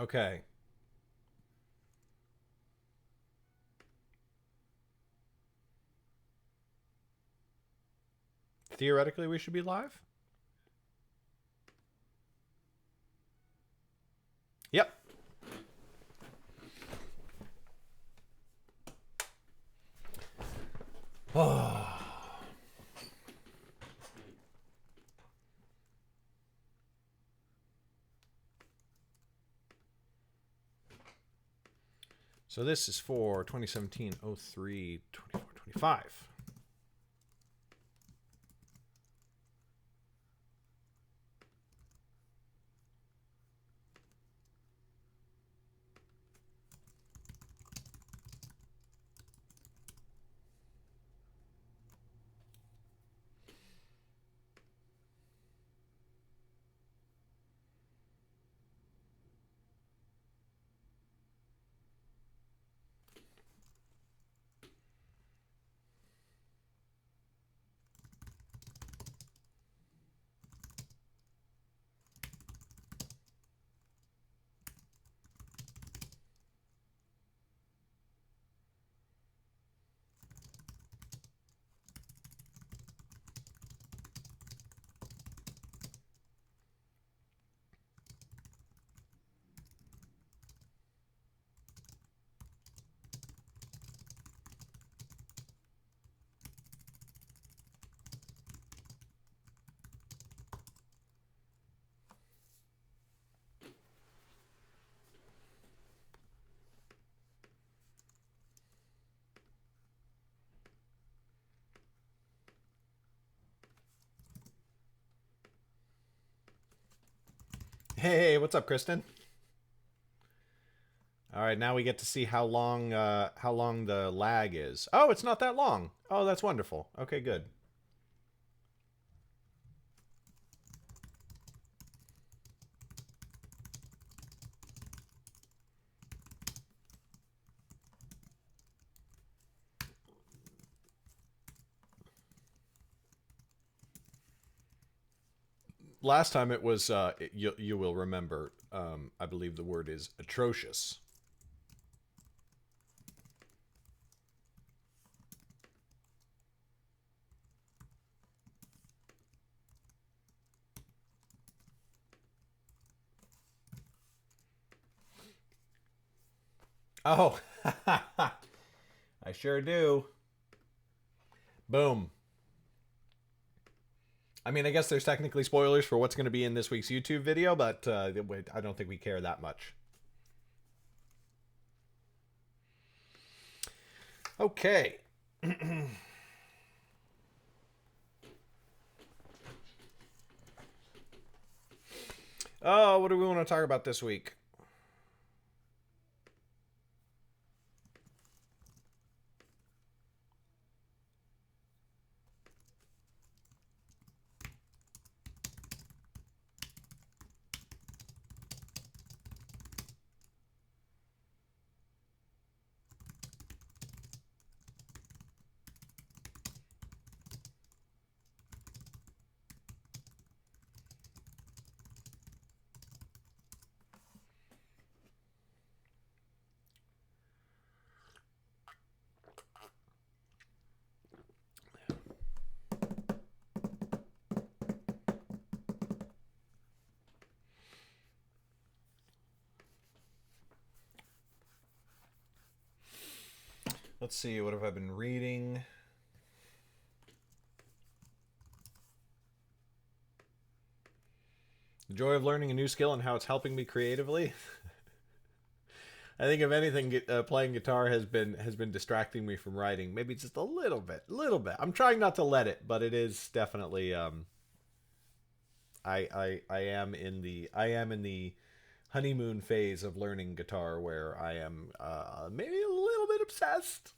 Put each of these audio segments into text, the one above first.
Okay. Theoretically, we should be live? Yep. Oh. So this is for 2017 03 24 25. Hey, what's up, Kristen? All right, now we get to see how long the lag is. Oh, it's not that long. Oh, that's wonderful. Okay, good. Last time it was you will remember. I believe the word is atrocious. Oh, I sure do. Boom. I mean, I guess there's technically spoilers for what's going to be in this week's YouTube video, but I don't think we care that much. Okay. Oh, what do we want to talk about this week? Let's see. What have I been reading? The joy of learning a new skill and how it's helping me creatively. I think if anything, playing guitar has been distracting me from writing. Maybe just a little bit. I'm trying not to let it, but it is definitely. I am in the honeymoon phase of learning guitar, where I am maybe a little bit obsessed.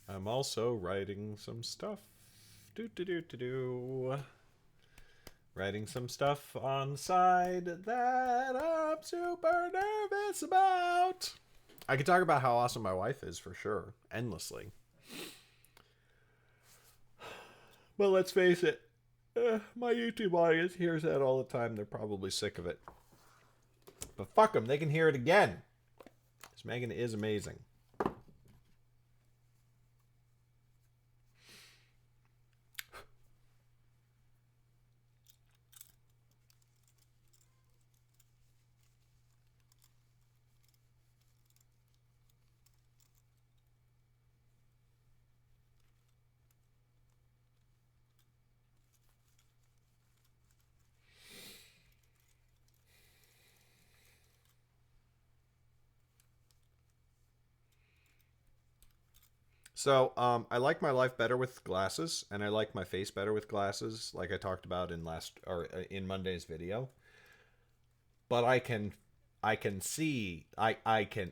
I'm also writing some stuff. Do do do do do. Writing some stuff on the side that I'm super nervous about. I could talk about how awesome my wife is for sure, endlessly. But let's face it, my YouTube audience hears that all the time. They're probably sick of it. But fuck them, they can hear it again. Because Megan is amazing. So, I like my life better with glasses, and I like my face better with glasses, like I talked about in Monday's video. But I can see, I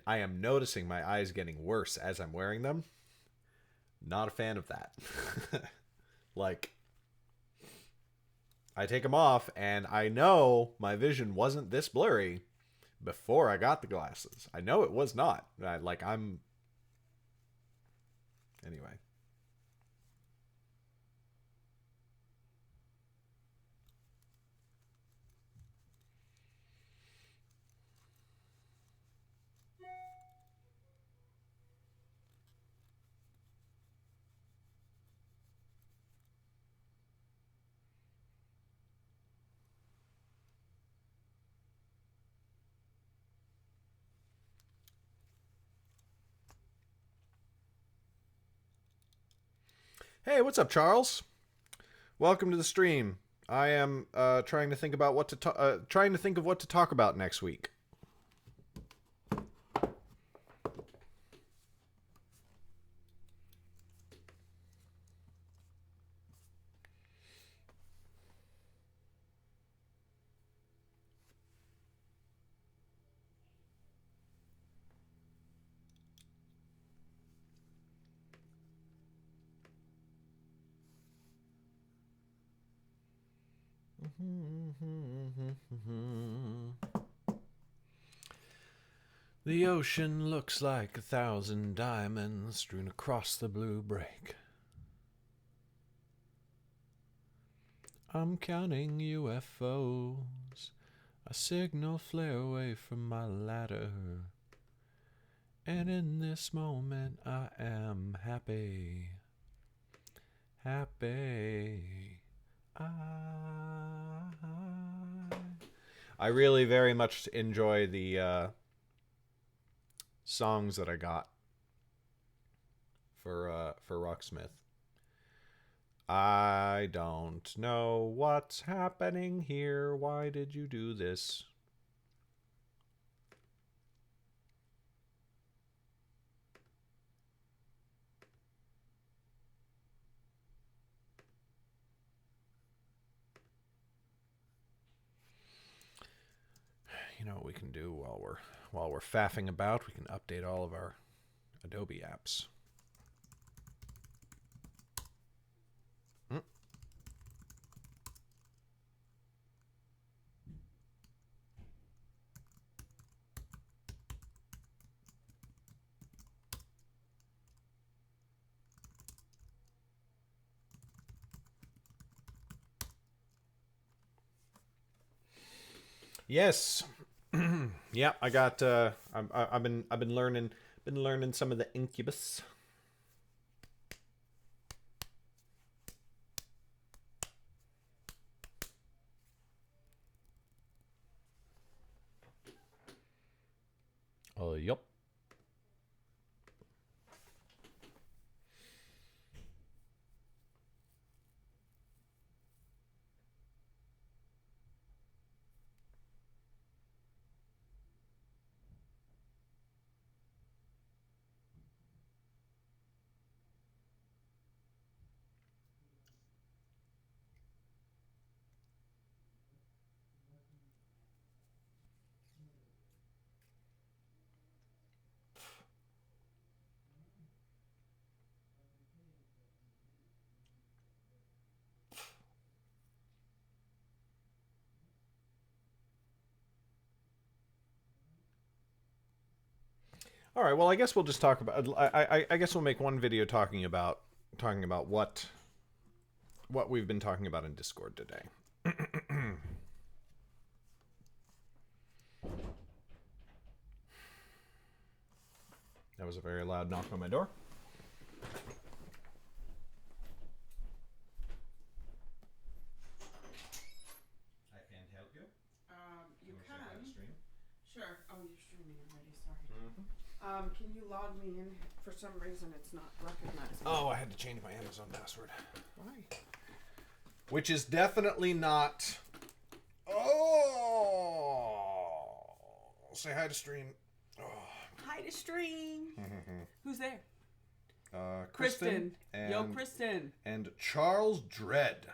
am noticing my eyes getting worse as I'm wearing them. Not a fan of that. Like, I take them off, and I know my vision wasn't this blurry before I got the glasses. I know it was not. I'm anyway. Hey, what's up, Charles? Welcome to the stream. I am trying to think about trying to think of what to talk about next week. The ocean looks like 1,000 diamonds strewn across the blue break. I'm counting UFOs, a signal flare away from my ladder. And in this moment I am happy. Happy. I really very much enjoy the songs that I got for Rocksmith. I don't know what's happening here. Why did you do this? You know what we can do while we're faffing about, we can update all of our Adobe apps. Yes. Yeah, I got I've been learning some of the Incubus. Oh, yup. All right. Well, I guess we'll just talk about. I guess we'll make one video talking about what we've been talking about in Discord today. That was a very loud knock on my door. I can't help you. You Can we can. stream? Sure. Oh, you're streaming already. Sorry. Can you log me in? For some reason, it's not recognizing. Oh, I had to change my Amazon password. Why? Which is definitely not. Oh, say hi to stream. Oh. Hi to stream. Who's there? Kristen. And, Yo, Kristen. And Charles Dredd.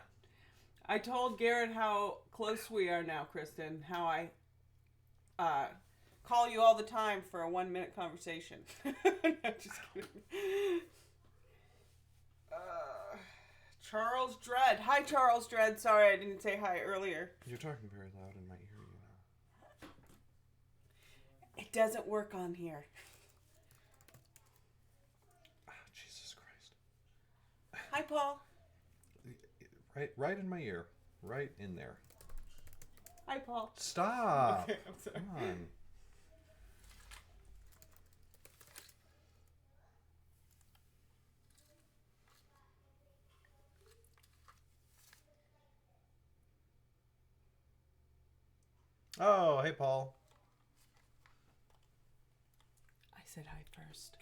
I told Garrett how close we are now, Kristen. How I call you all the time for a 1-minute conversation. No, just kidding. Charles Dredd. Hi, Charles Dredd. Sorry I didn't say hi earlier. You're talking very loud in my ear, you know. It doesn't work on here. Oh, Jesus Christ. Hi, Paul. Right in my ear. Right in there. Hi, Paul. Stop. Okay, I'm sorry. Come on. Oh, hey, Paul. I said hi first.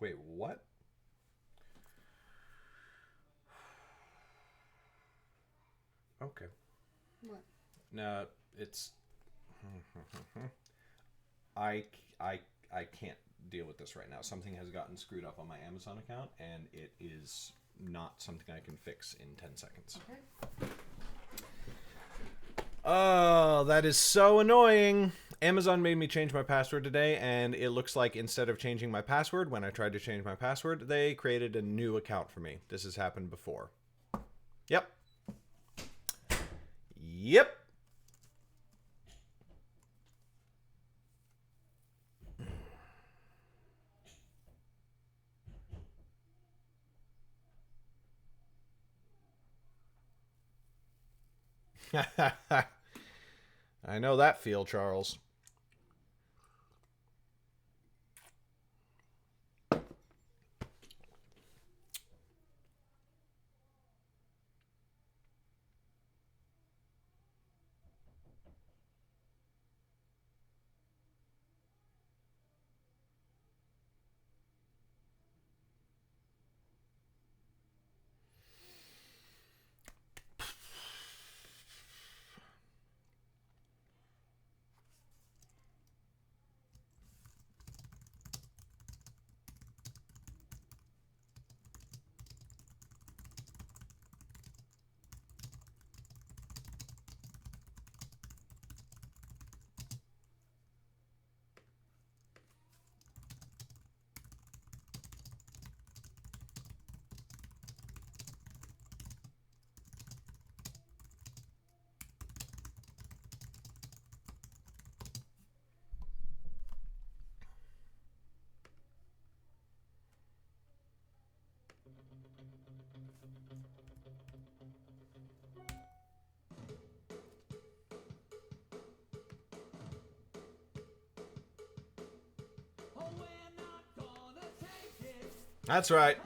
Wait, what? Okay. What? No, it's. I can't deal with this right now. Something has gotten screwed up on my Amazon account, and it is not something I can fix in 10 seconds. Okay. Oh, that is so annoying. Amazon made me change my password today, and it looks like instead of changing my password, when I tried to change my password, they created a new account for me. This has happened before. Yep. Yep. I know that feel, Charles. That's right.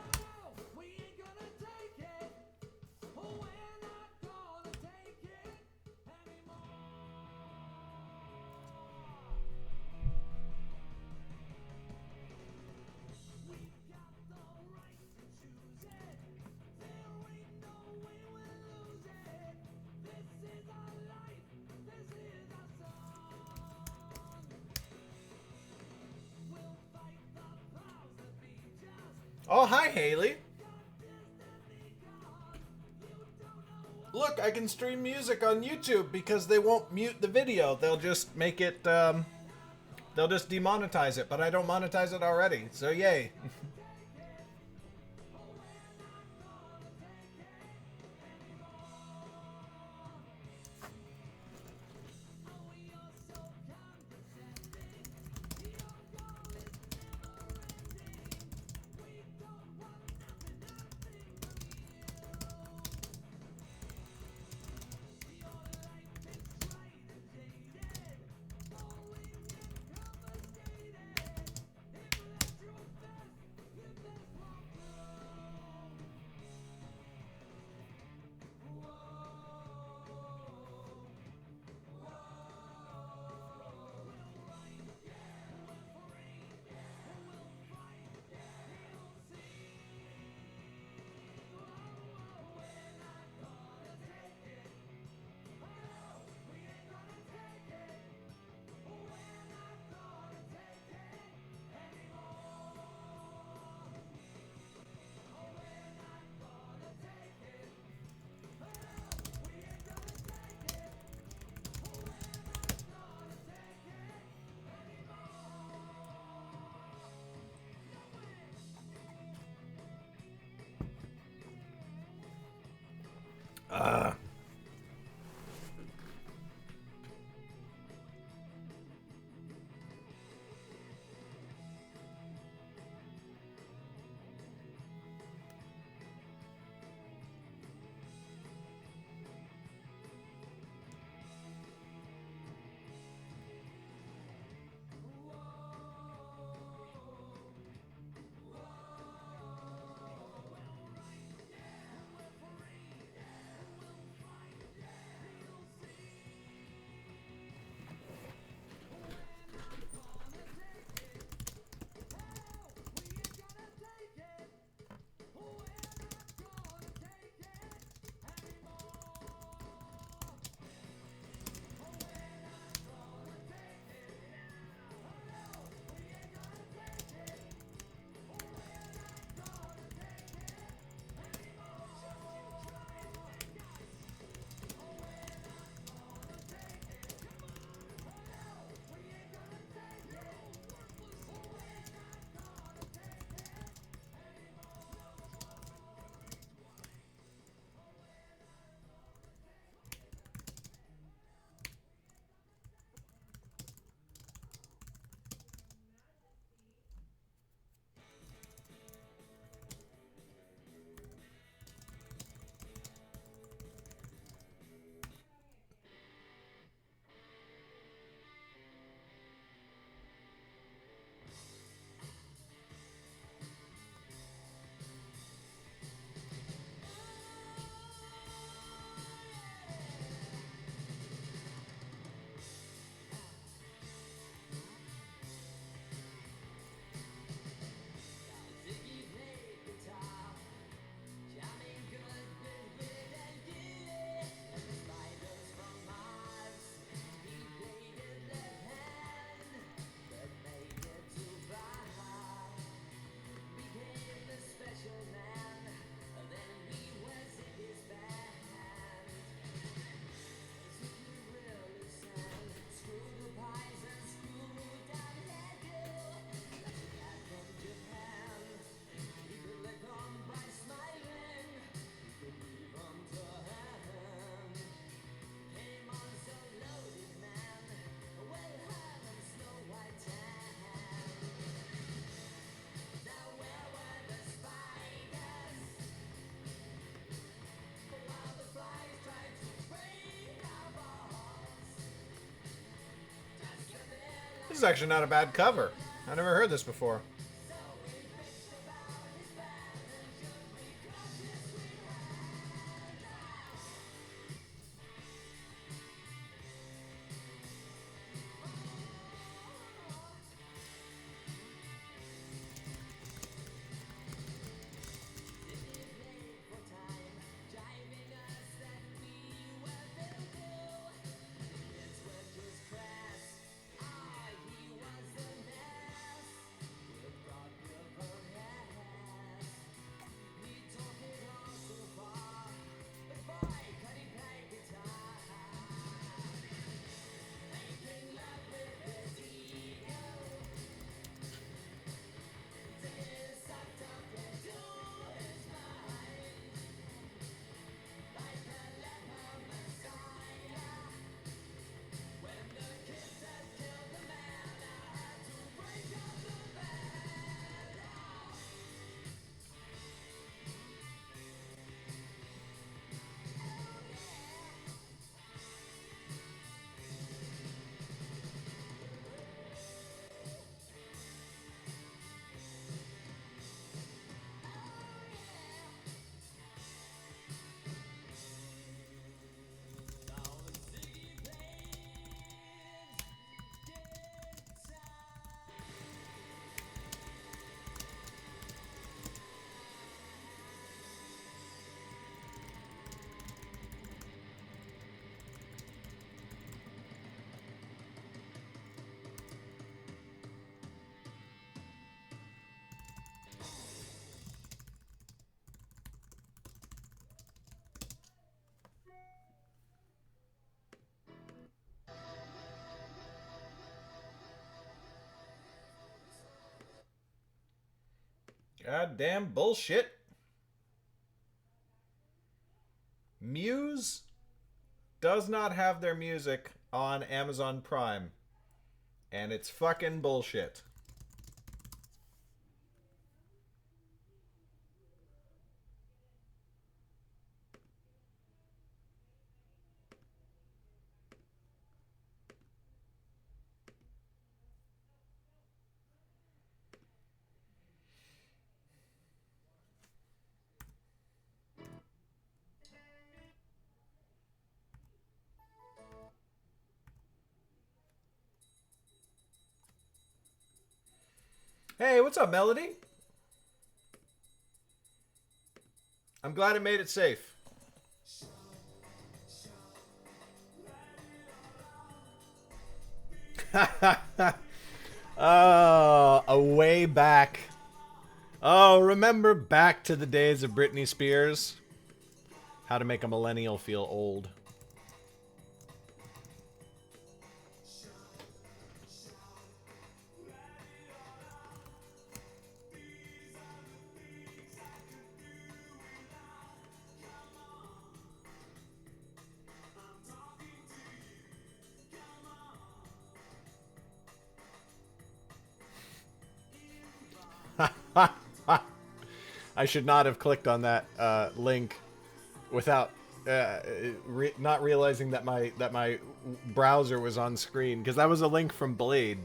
Oh, hi, Haley. Look, I can stream music on YouTube because they won't mute the video. They'll just make it, they'll just demonetize it, but I don't monetize it already, so yay. Uh. This is actually not a bad cover. I never heard this before. Goddamn bullshit. Muse does not have their music on Amazon Prime. And it's fucking bullshit. Hey, what's up, Melody? I'm glad it made it safe. Oh, a way back. Oh, remember back to the days of Britney Spears? How to make a millennial feel old. I should not have clicked on that link without not realizing that my browser was on screen, because that was a link from Blade,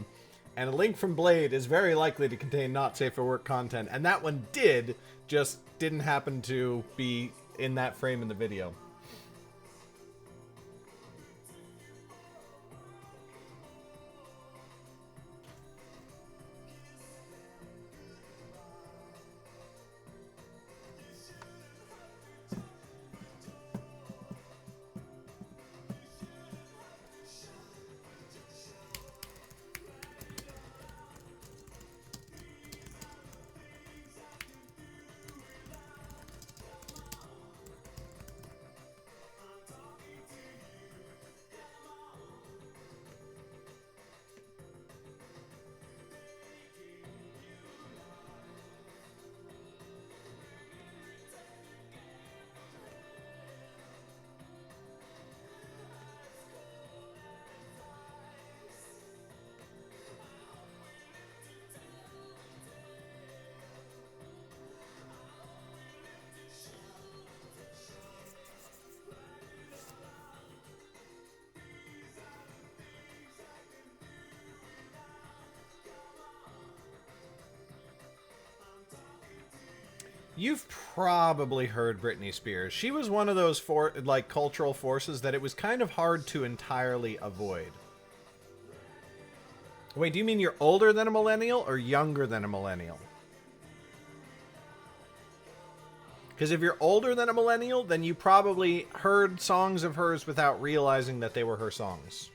and a link from Blade is very likely to contain not safe for work content, and that one just didn't happen to be in that frame in the video. You've probably heard Britney Spears. She was one of those cultural forces that it was kind of hard to entirely avoid. Wait, do you mean you're older than a millennial or younger than a millennial? Because if you're older than a millennial, then you probably heard songs of hers without realizing that they were her songs.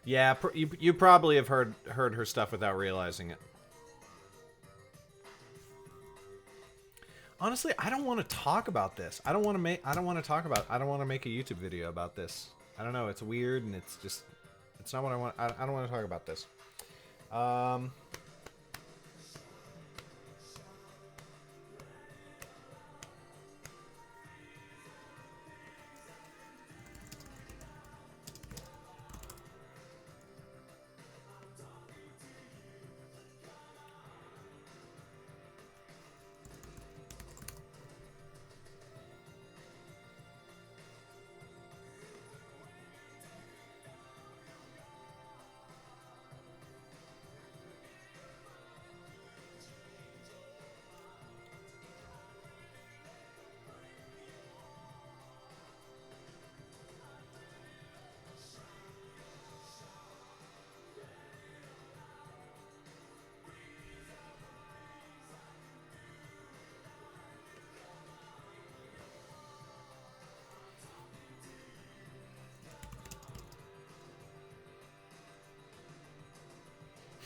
Yeah, you probably have heard her stuff without realizing it. Honestly, I don't want to talk about this. I don't want to make a YouTube video about this. I don't know, it's weird and it's not what I want. I don't want to talk about this.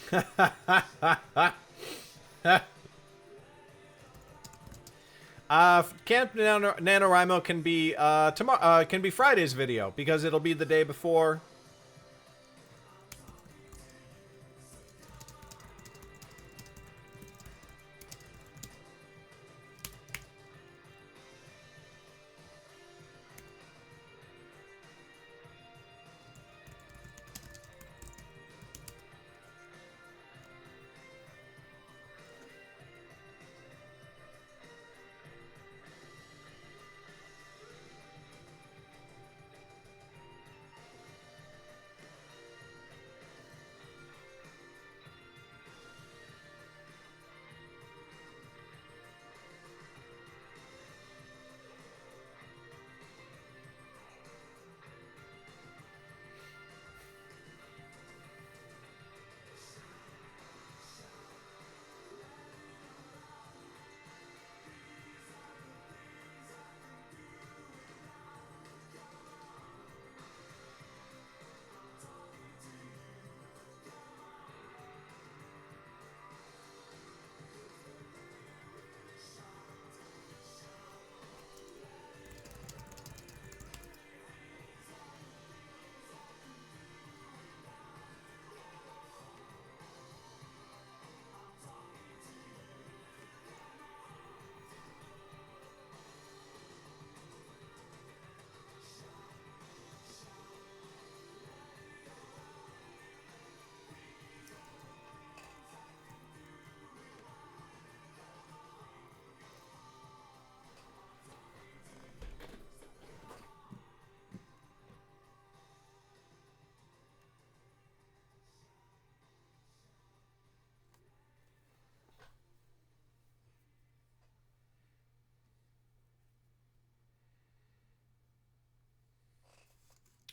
Camp NaNoWriMo can be tomorrow. Can be Friday's video because it'll be the day before.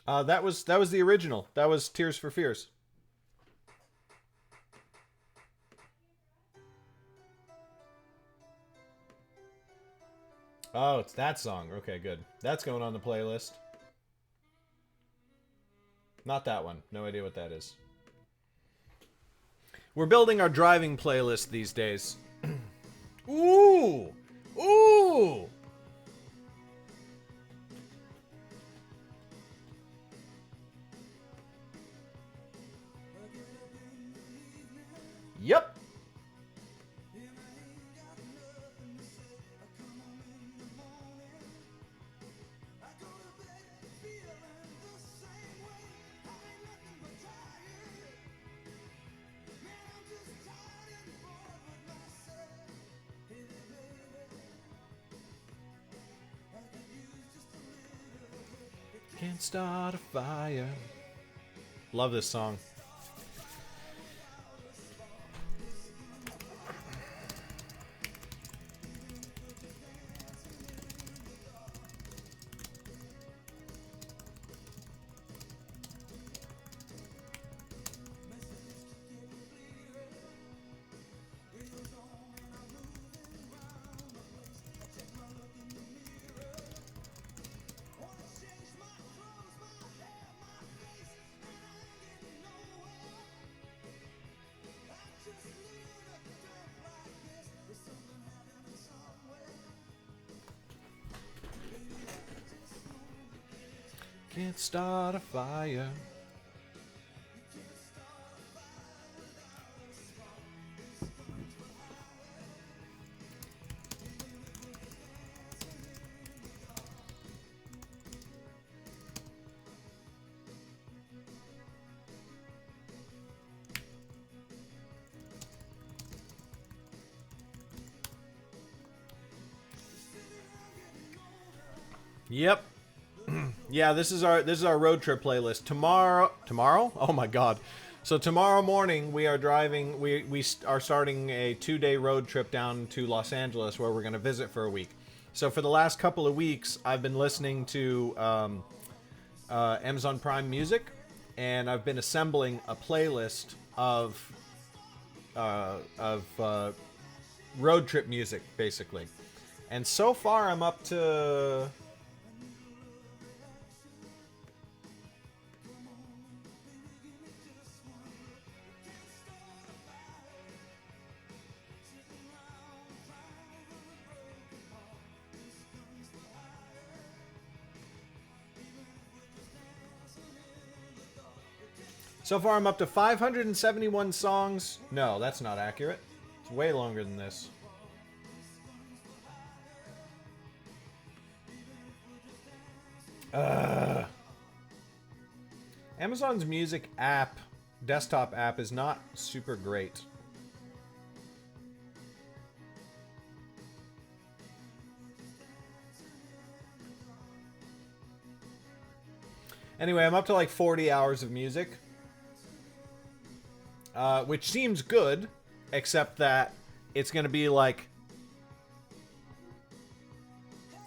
That was the original. That was Tears for Fears. Oh, it's that song. Okay, good. That's going on the playlist. Not that one. No idea what that is. We're building our driving playlist these days. Ooh! Ooh! Yep. Can't start a fire. Love this song. Can't start a fire. Yep. Yeah, this is our road trip playlist. Tomorrow? Oh my god. So tomorrow morning we are driving we are starting a 2-day road trip down to Los Angeles where we're going to visit for a week. So for the last couple of weeks I've been listening to Amazon Prime Music, and I've been assembling a playlist of road trip music basically. And so far I'm up to So far, I'm up to 571 songs. No, that's not accurate. It's way longer than this. Amazon's music app, desktop app, is not super great. Anyway, I'm up to like 40 hours of music. Which seems good, except that it's going to be like...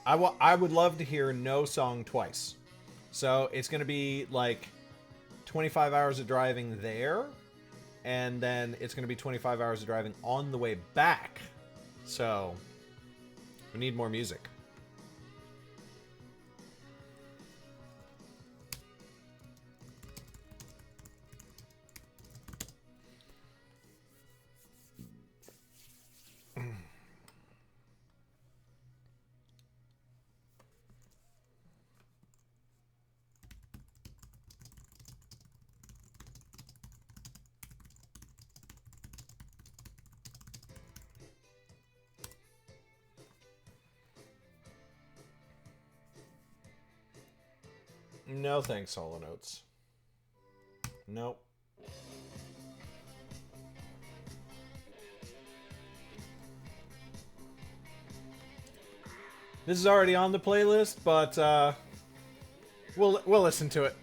I would love to hear no song twice. So it's going to be like 25 hours of driving there, and then it's going to be 25 hours of driving on the way back. So we need more music. No thanks, Solo Notes. Nope. This is already on the playlist, but we'll listen to it.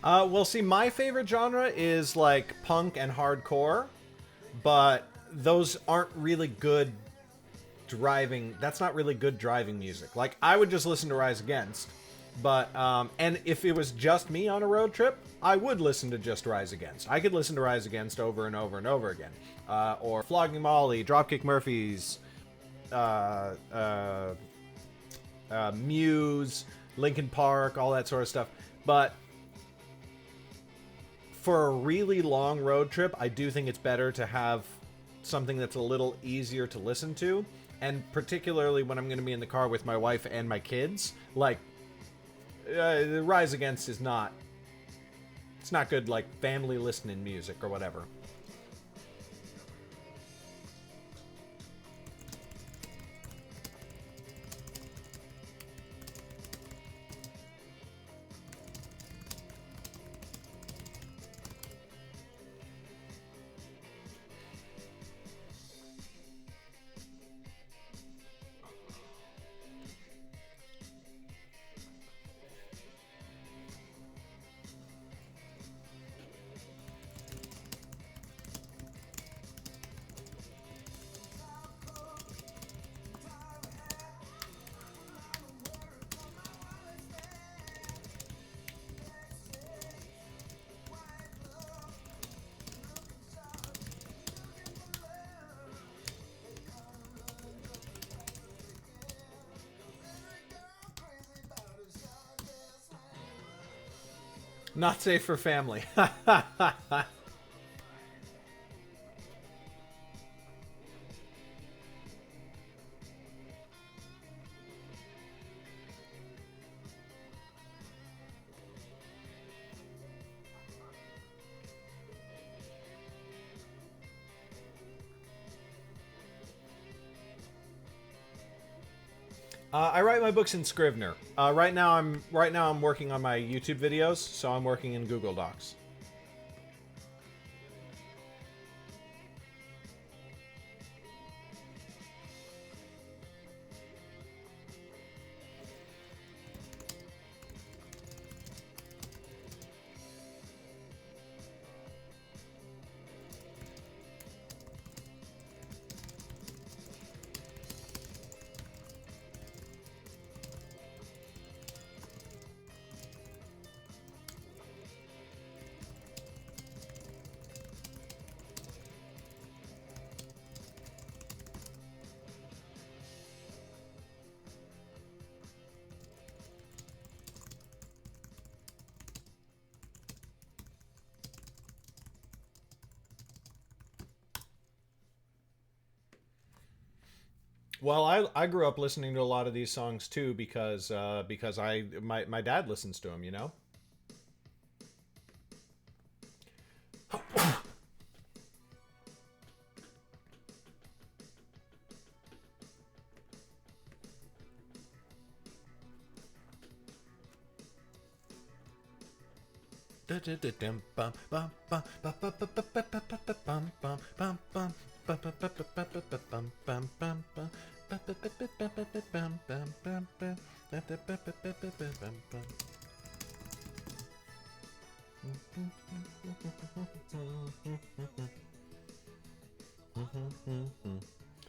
Well, see, my favorite genre is like punk and hardcore, but those aren't really good driving. That's not really good driving music. Like, I would just listen to Rise Against, but and if it was just me on a road trip, I would listen to just Rise Against. I could listen to Rise Against over and over and over again, or Flogging Molly, Dropkick Murphys, Muse, Linkin Park, all that sort of stuff. But for a really long road trip, I do think it's better to have something that's a little easier to listen to. And particularly when I'm going to be in the car with my wife and my kids, like, Rise Against is not... It's not good, like, family listening music or whatever. Not safe for family. I write my books in Scrivener. Right now I'm working on my YouTube videos, so I'm working in Google Docs. Well, I grew up listening to a lot of these songs too because my dad listens to them, you know.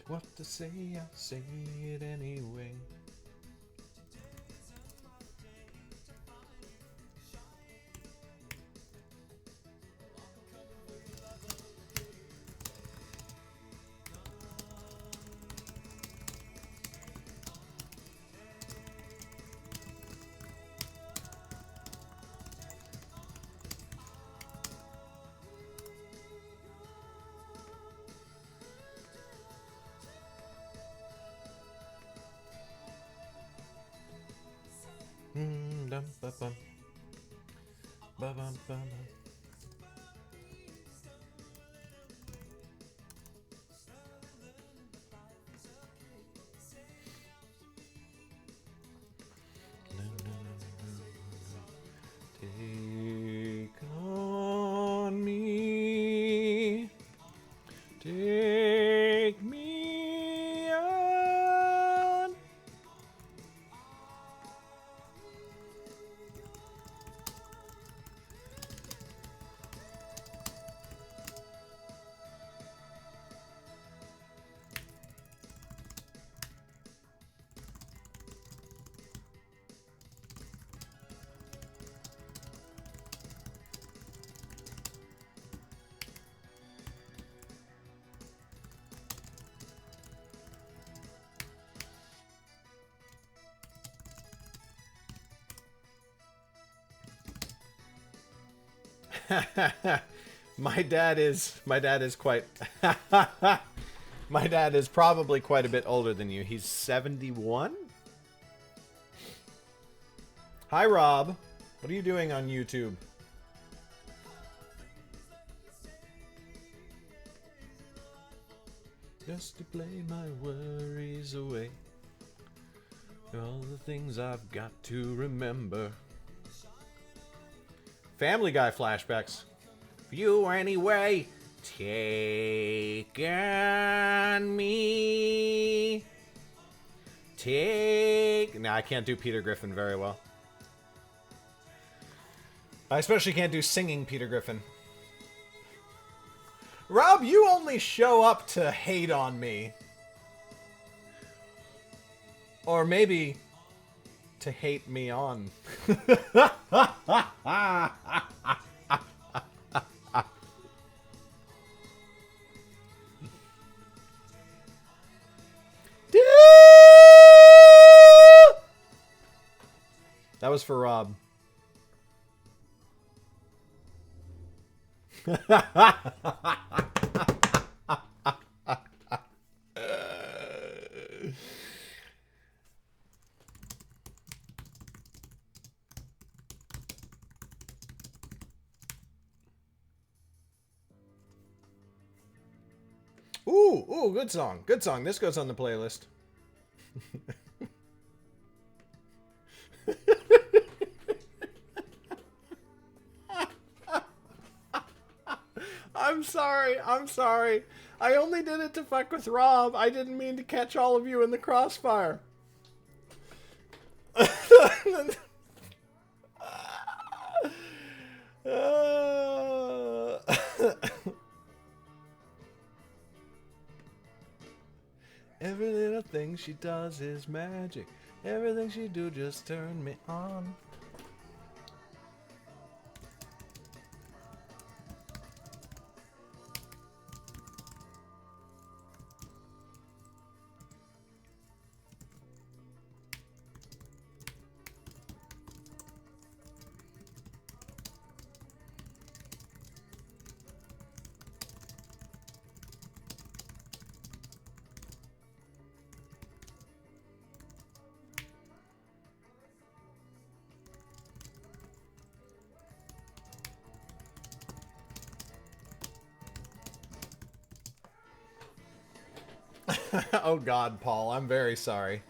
What to say, I say it anyway. Dum ba bum ba bum ba bum. Take on me, take me on. My dad is quite my dad is probably quite a bit older than you. He's 71. Hi Rob, what are you doing on YouTube? Just to play my worries away, all the things I've got to remember. Family Guy flashbacks. You anyway, take on me. Take. Nah, I can't do Peter Griffin very well. I especially can't do singing Peter Griffin. Rob, you only show up to hate on me. Or maybe to hate me on. That was for Rob. Ooh, good song. Good song. This goes on the playlist. I'm sorry. I'm sorry. I only did it to fuck with Rob. I didn't mean to catch all of you in the crossfire. Every little thing she does is magic. Everything she do just turn me on. Oh God, Paul, I'm very sorry.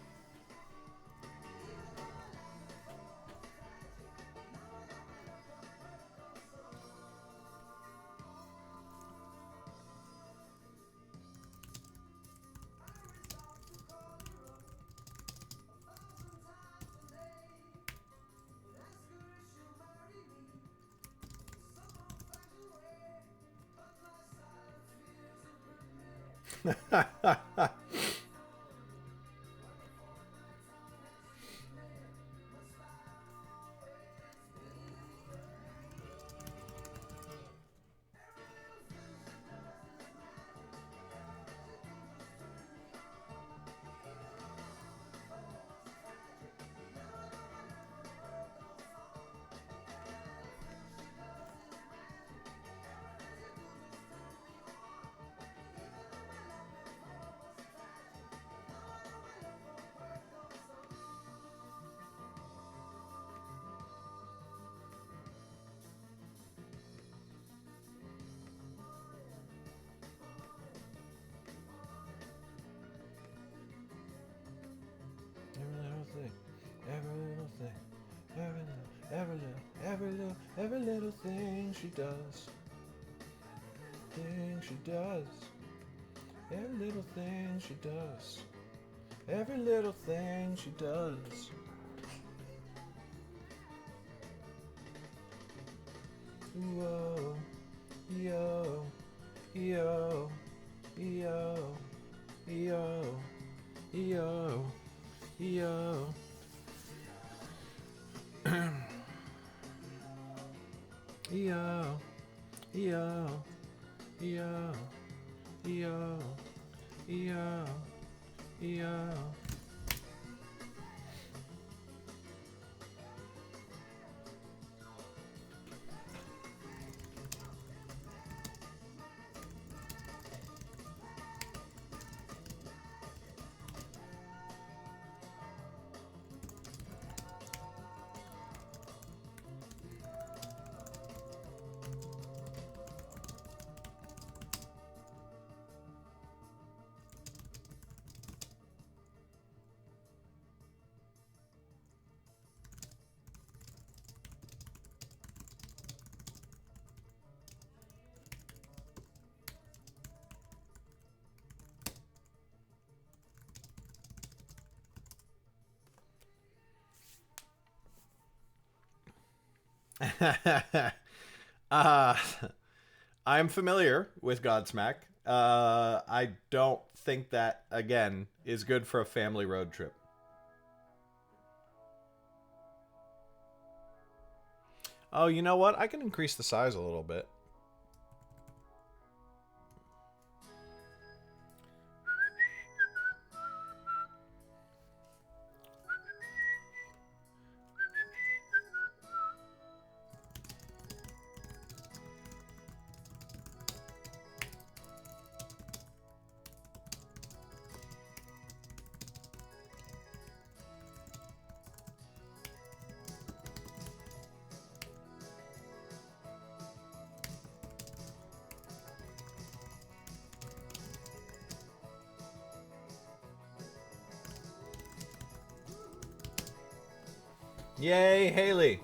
Every little thing she does, every little thing she does, every little thing she does. Whoa, yo, yo, yo, yo, yo, yo. Yo, yo, yo, yo, yo, yo. uh, I'm familiar with Godsmack. I don't think that, again, is good for a family road trip. Oh, you know what? I can increase the size a little bit. Yay, Haley!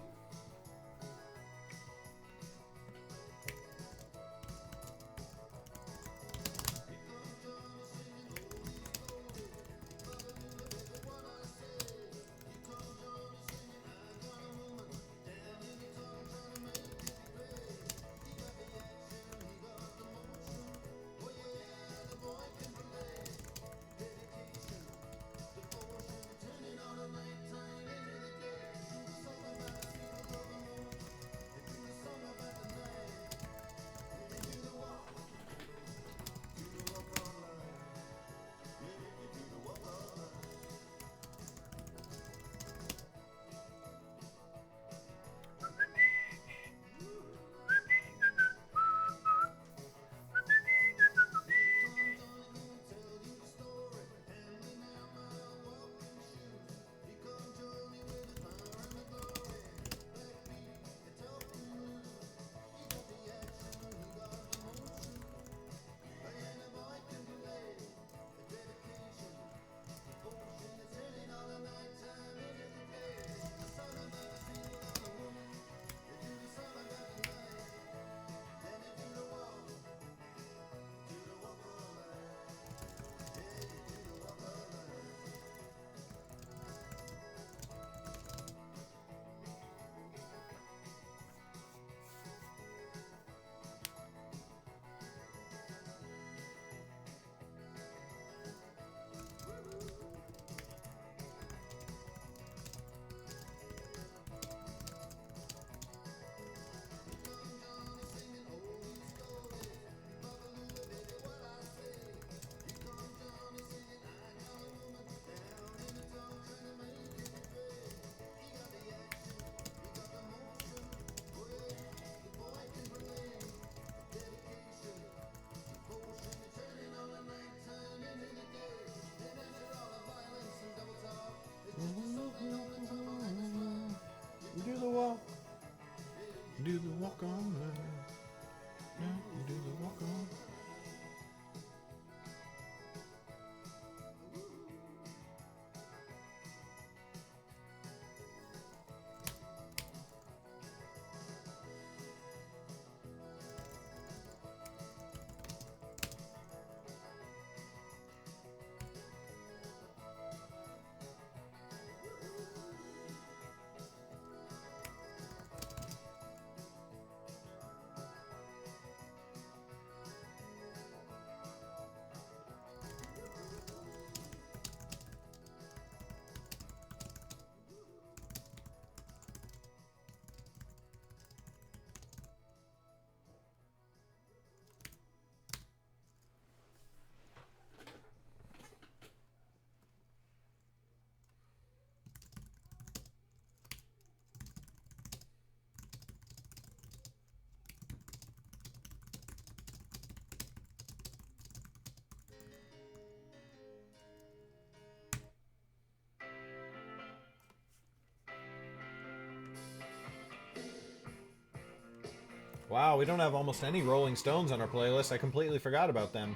Wow, we don't have almost any Rolling Stones on our playlist. I completely forgot about them.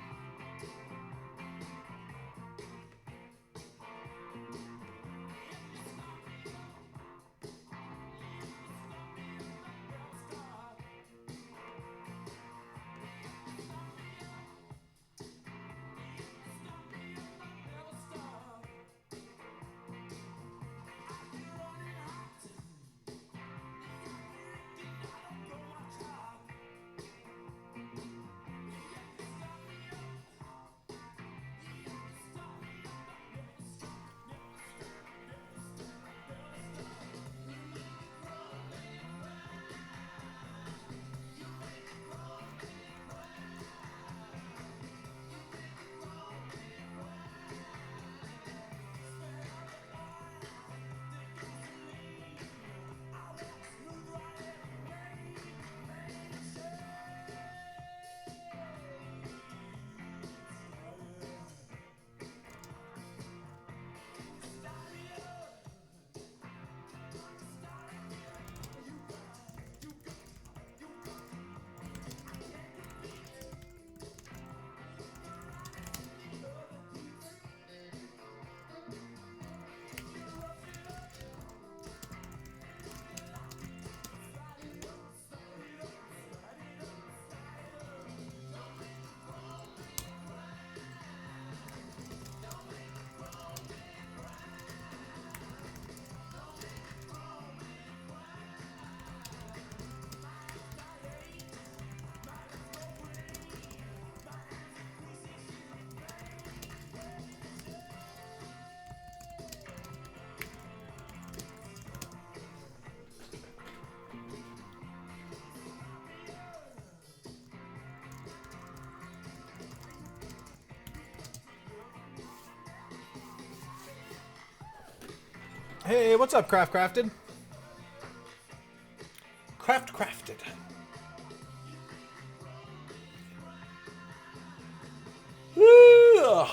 Hey, what's up, Craft Crafted? Craft Crafted. Ugh.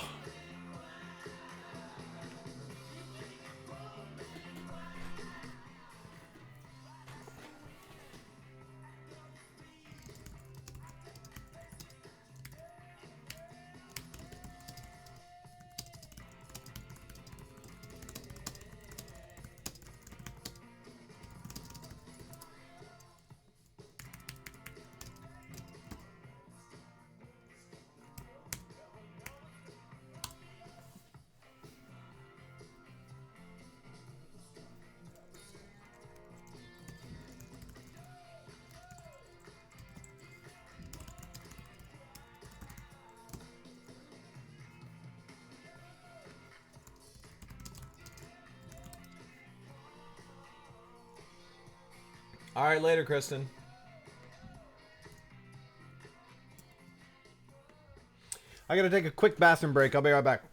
All right, later, Kristen. I gotta take a quick bathroom break. I'll be right back.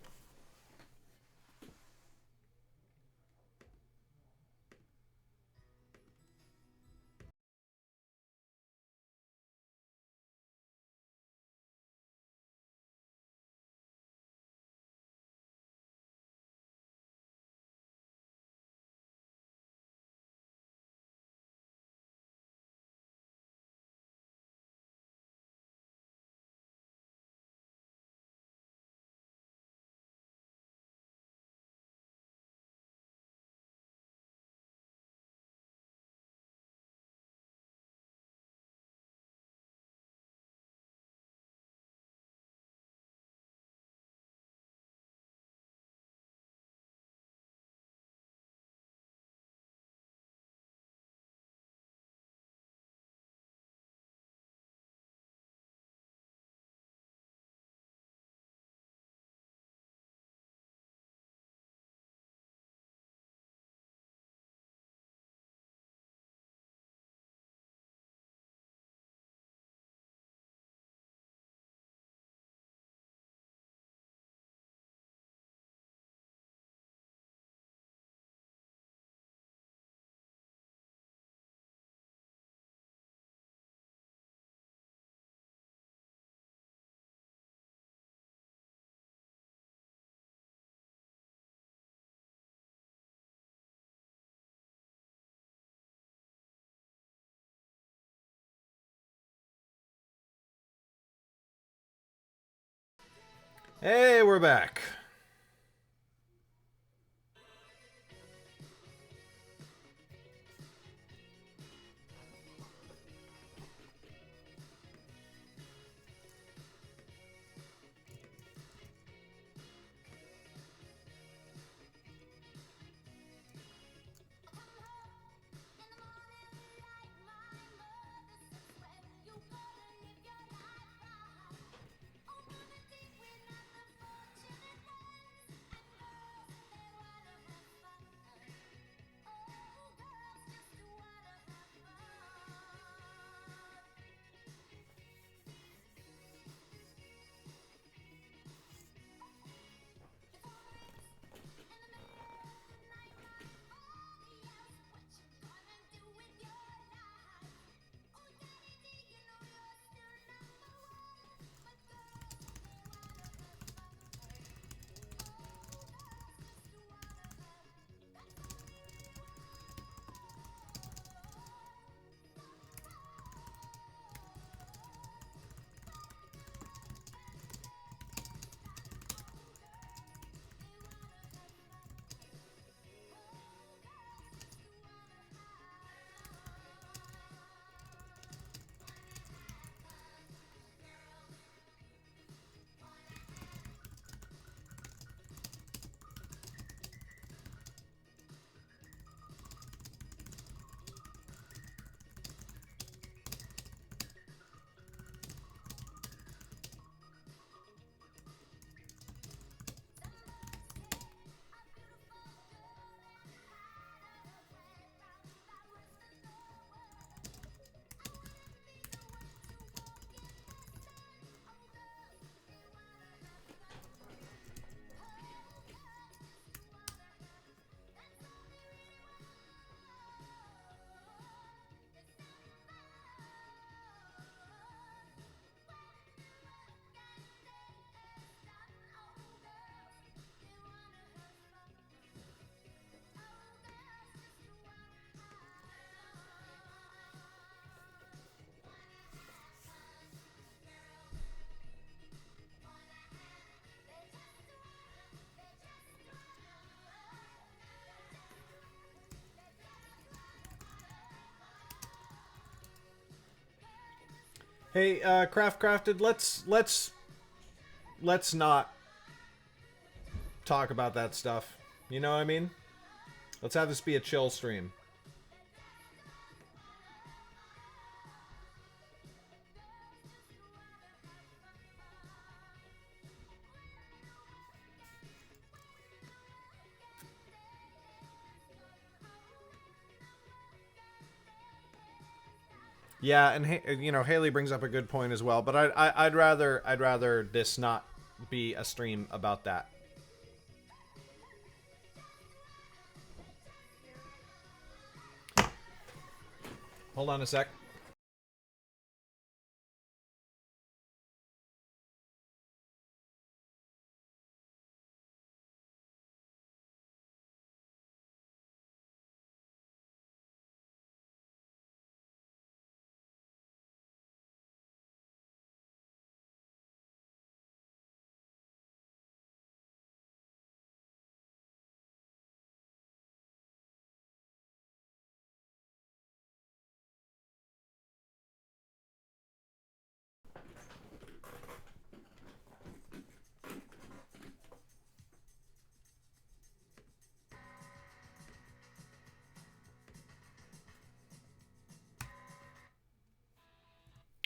Hey, we're back. Hey, Crafted, let's not talk about that stuff. You know what I mean? Let's have this be a chill stream. Yeah, and you know, Haley brings up a good point as well. But I'd rather this not be a stream about that. Hold on a sec.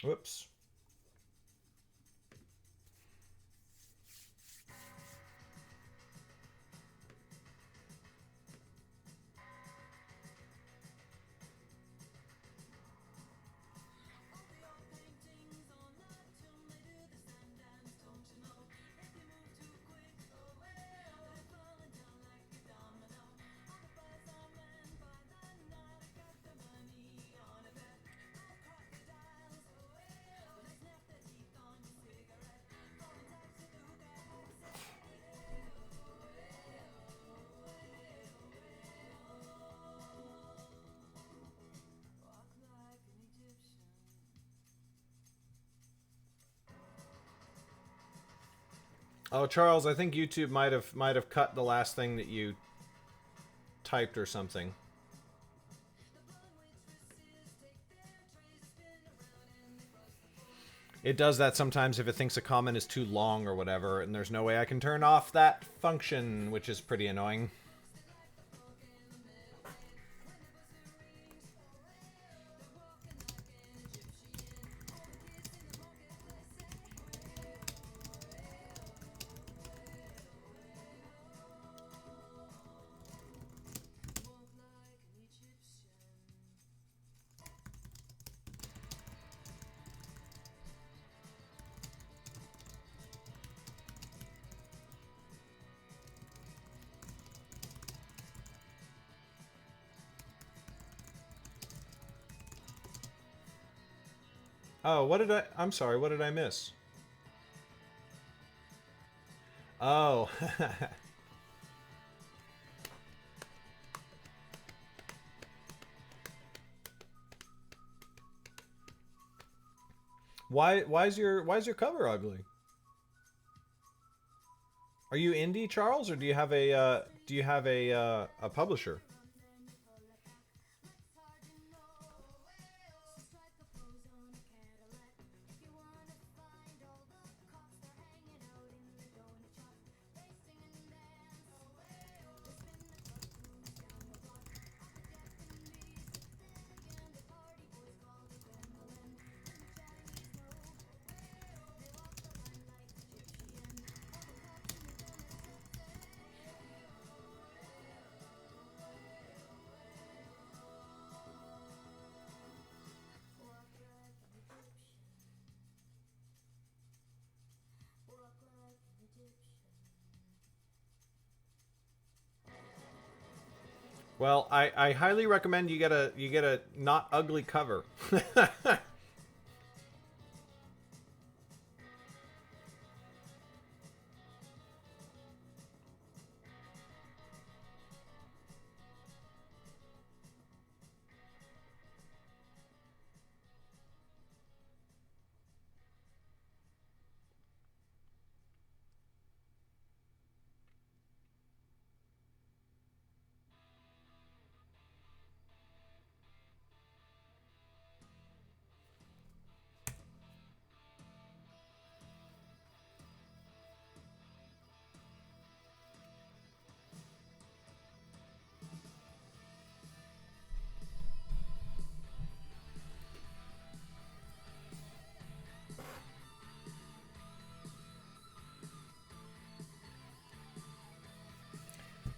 Whoops. Oh, Charles, I think YouTube might have cut the last thing that you typed or something. It does that sometimes if it thinks a comment is too long or whatever, and there's no way I can turn off that function, which is pretty annoying. Oh, I'm sorry, what did I miss? Oh. why's your cover ugly? Are you indie, Charles, or do you have a publisher? Well, I highly recommend you get a not ugly cover.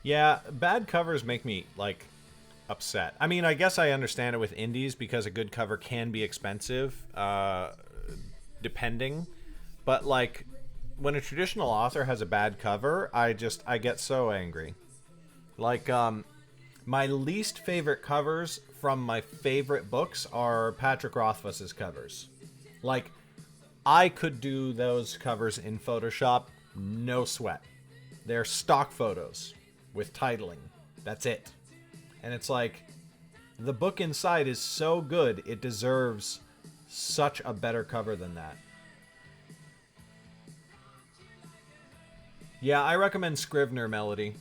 Yeah, bad covers make me like upset. I mean, I guess I understand it with indies because a good cover can be expensive, depending. But like, when a traditional author has a bad cover, I get so angry. Like, my least favorite covers from my favorite books are Patrick Rothfuss's covers. Like, I could do those covers in Photoshop, no sweat. They're stock photos with titling. That's it. And it's like, the book inside is so good, it deserves such a better cover than that. Yeah, I recommend Scrivener, Melody.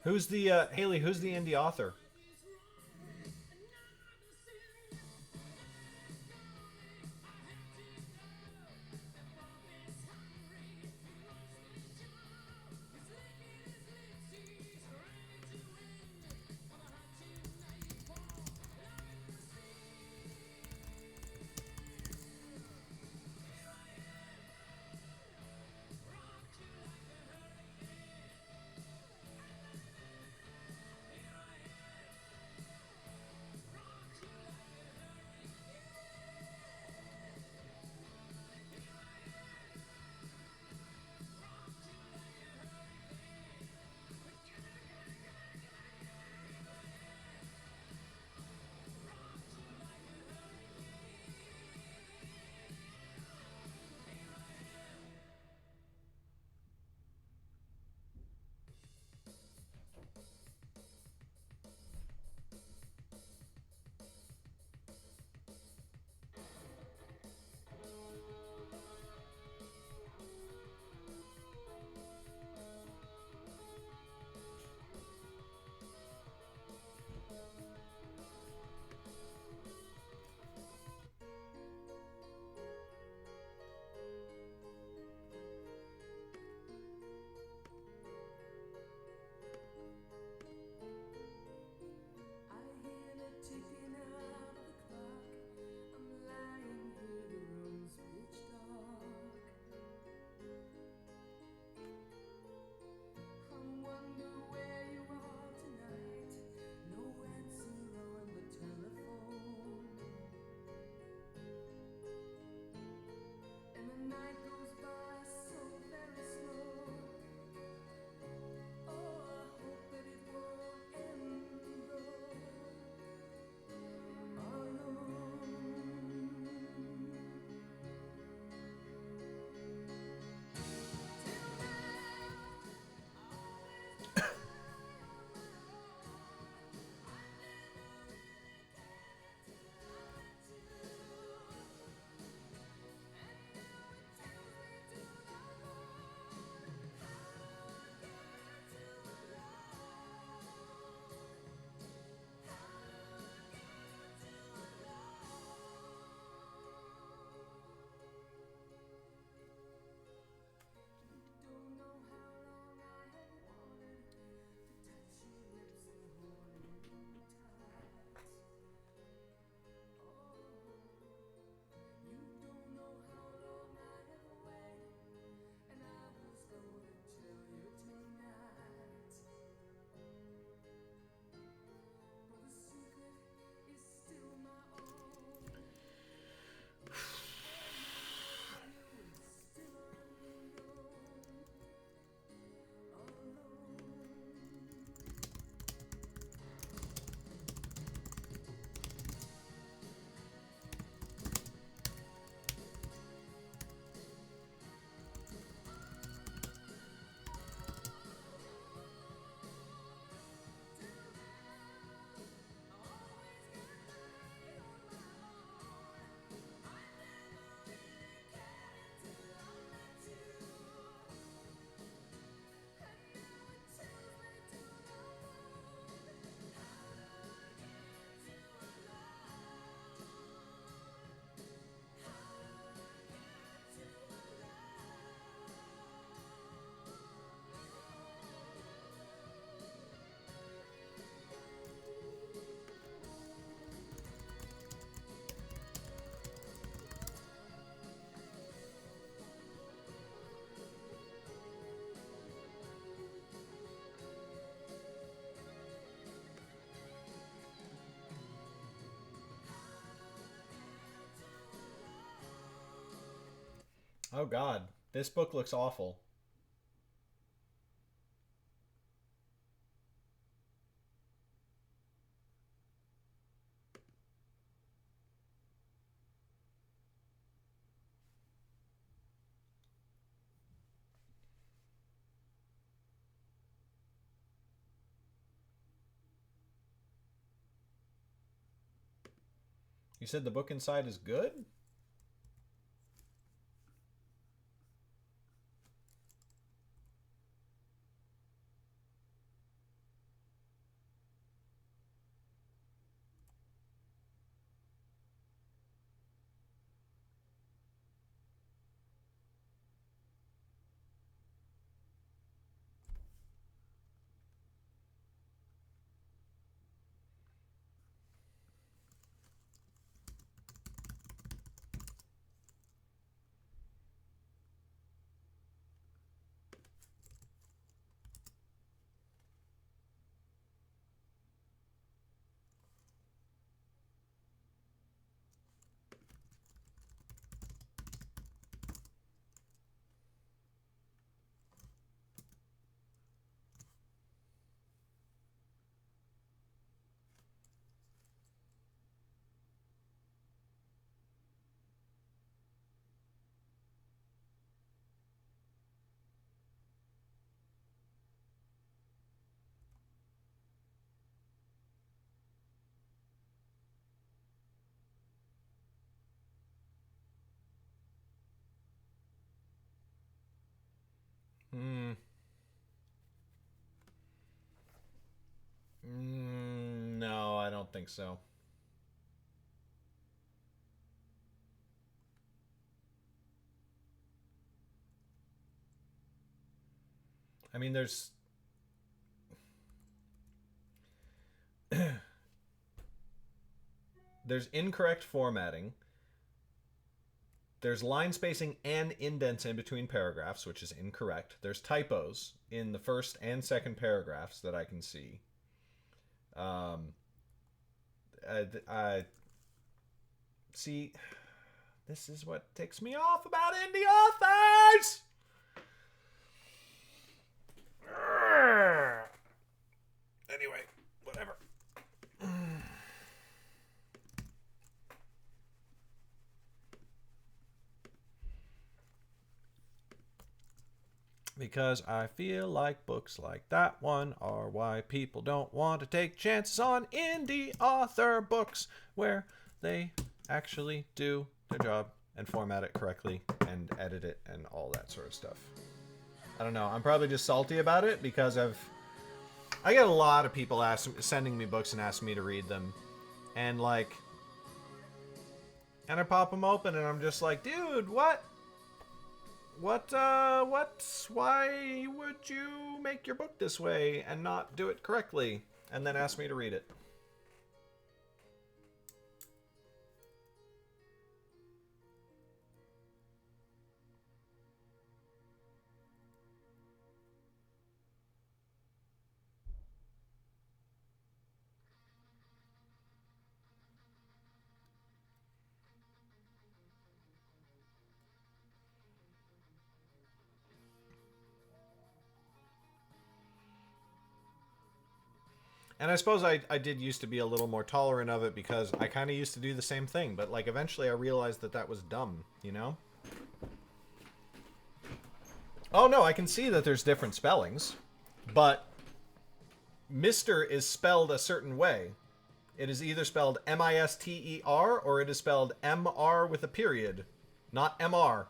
Who's the Haley? Who's the indie author? Oh God, this book looks awful. You said the book inside is good? Hmm. No, I don't think so. I mean, there's incorrect formatting. There's line spacing and indents in between paragraphs, which is incorrect. There's typos in the first and second paragraphs that I can see. Um, I see. This is what ticks me off about indie authors. Anyway, whatever. Because I feel like books like that one are why people don't want to take chances on indie author books where they actually do their job and format it correctly and edit it and all that sort of stuff. I don't know. I'm probably just salty about it because I get a lot of people sending me books and asking me to read them, and like, and I pop them open and I'm just like, dude, what? Why would you make your book this way and not do it correctly and then ask me to read it? And I suppose I did used to be a little more tolerant of it because I kind of used to do the same thing. But, like, eventually I realized that that was dumb, you know? Oh, no, I can see that there's different spellings. But Mr. is spelled a certain way. It is either spelled M-I-S-T-E-R or it is spelled M-R with a period, not M-R.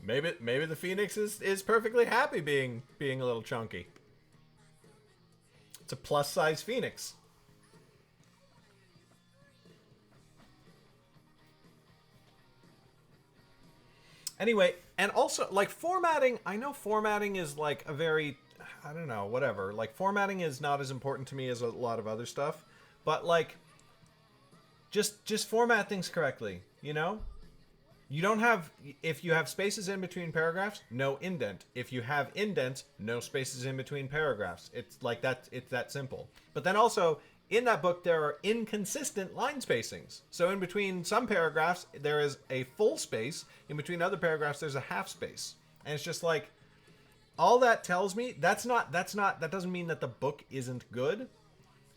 Maybe the Phoenix is perfectly happy being a little chunky. It's a plus size Phoenix. Anyway, and also like formatting, I know formatting is like a very, I don't know, whatever. Like formatting is not as important to me as a lot of other stuff, but like just format things correctly, you know? You don't have, if you have spaces in between paragraphs, no indent. If you have indents, no spaces in between paragraphs. It's like that, it's that simple. But then also, in that book, there are inconsistent line spacings. So in between some paragraphs, there is a full space. In between other paragraphs, there's a half space. And it's just like, all that tells me, that doesn't mean that the book isn't good.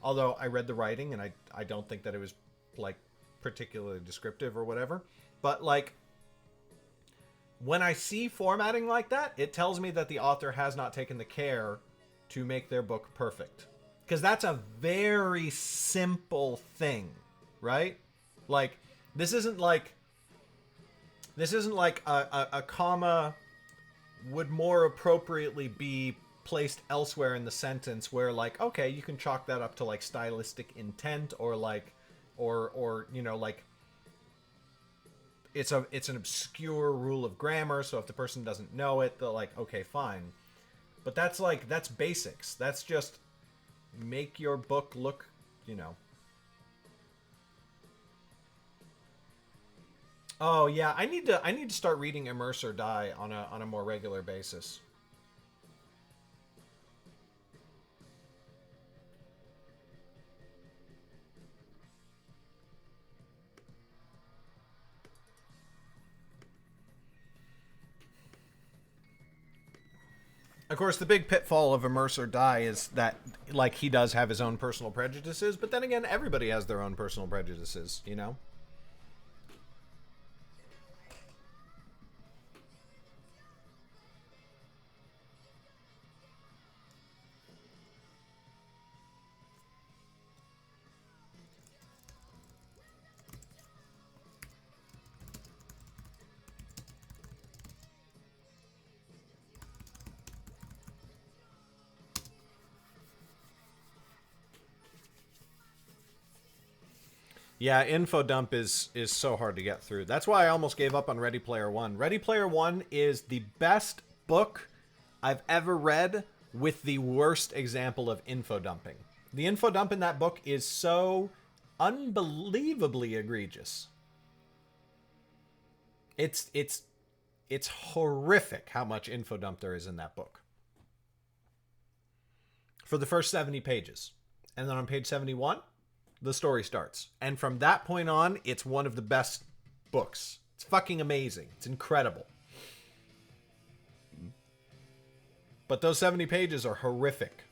Although I read the writing and I don't think that it was like particularly descriptive or whatever. But like, when I see formatting like that, it tells me that the author has not taken the care to make their book perfect. Because that's a very simple thing, right? Like, this isn't like a comma would more appropriately be placed elsewhere in the sentence where like, okay, you can chalk that up to like stylistic intent or like, or you know, like, it's an obscure rule of grammar, so if the person doesn't know it, they're like, okay, fine. But that's like, that's basics. That's just make your book look, you know. Oh yeah, I need to start reading Immerse or Die on a more regular basis. Of course, the big pitfall of Immerse or Die is that, like, he does have his own personal prejudices, but then again, everybody has their own personal prejudices, you know? Yeah, info dump is so hard to get through. That's why I almost gave up on Ready Player One. Ready Player One is the best book I've ever read with the worst example of info dumping. The info dump in that book is so unbelievably egregious. It's horrific how much info dump there is in that book. For the first 70 pages. And then on page 71, the story starts. And from that point on, it's one of the best books. It's fucking amazing. It's incredible. But those 70 pages are horrific.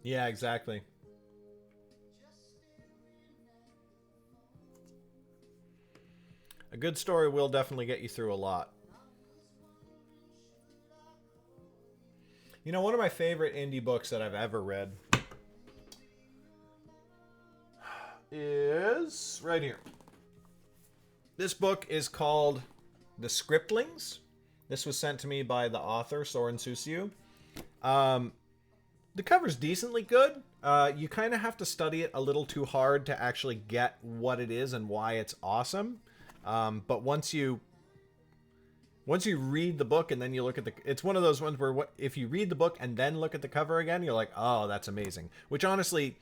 Yeah, exactly. A good story will definitely get you through a lot. You know, one of my favorite indie books that I've ever read is right here. This book is called The Scriptlings. This was sent to me by the author, Soren Susiu. Um, the cover's decently good. You kind of have to study it a little too hard to actually get what it is and why it's awesome. But once you read the book and then you look at it's one of those ones where if you read the book and then look at the cover again, you're like, oh, that's amazing. Which honestly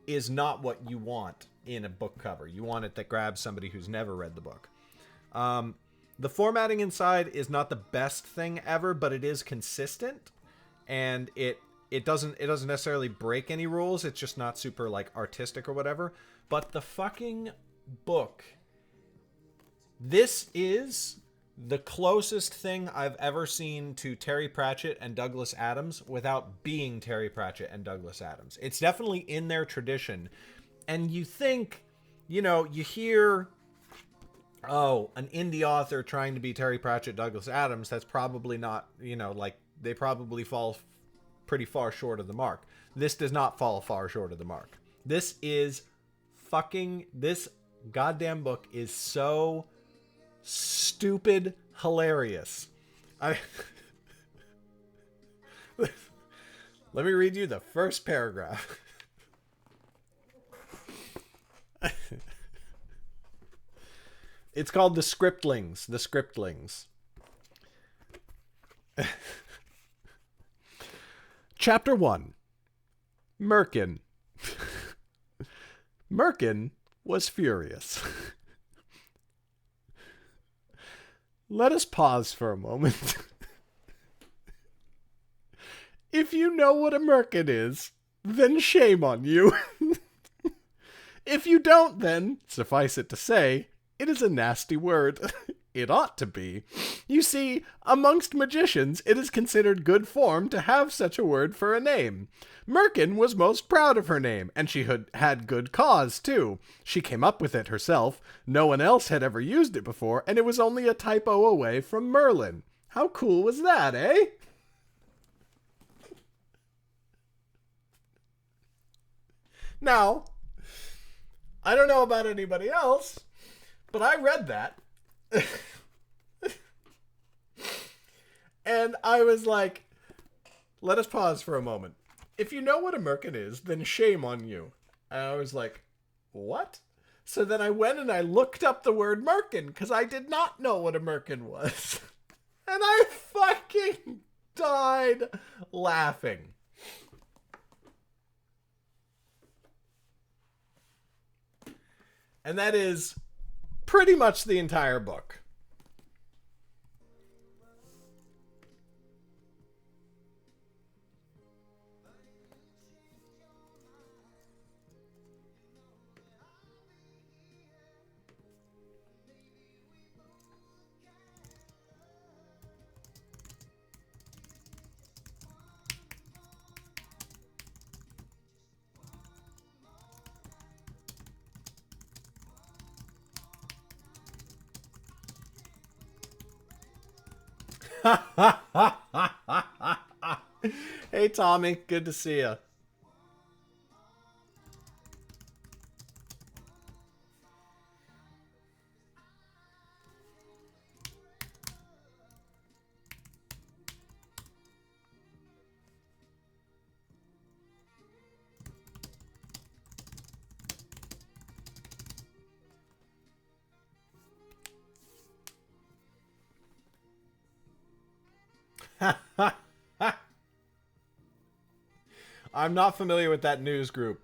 is not what you want in a book cover. You want it that grabs somebody who's never read the book. The formatting inside is not the best thing ever, but it is consistent, and it doesn't necessarily break any rules. It's just not super like artistic or whatever. But the fucking book, this is the closest thing I've ever seen to Terry Pratchett and Douglas Adams without being Terry Pratchett and Douglas Adams. It's definitely in their tradition. And you think, you know, you hear, oh, an indie author trying to be Terry Pratchett, Douglas Adams, that's probably not, you know, like, they probably fall pretty far short of the mark. this does not fall far short of the mark. This goddamn book is so stupid hilarious. Let me read you the first paragraph. It's called The Scriptlings. The Scriptlings. Chapter 1. Merkin. Merkin was furious. Let us pause for a moment. If you know what a merkin is, then shame on you. If you don't, then, suffice it to say, it is a nasty word. It ought to be. You see, amongst magicians, it is considered good form to have such a word for a name. Merkin was most proud of her name, and she had good cause, too. She came up with it herself. No one else had ever used it before, and it was only a typo away from Merlin. How cool was that, eh? Now, I don't know about anybody else, but I read that. And I was like, let us pause for a moment. If you know what a merkin is, then shame on you. And I was like, what? So then I went and I looked up the word merkin, because I did not know what a merkin was. And I fucking died laughing. And that is pretty much the entire book. Hey, Tommy. Good to see you. I'm not familiar with that news group.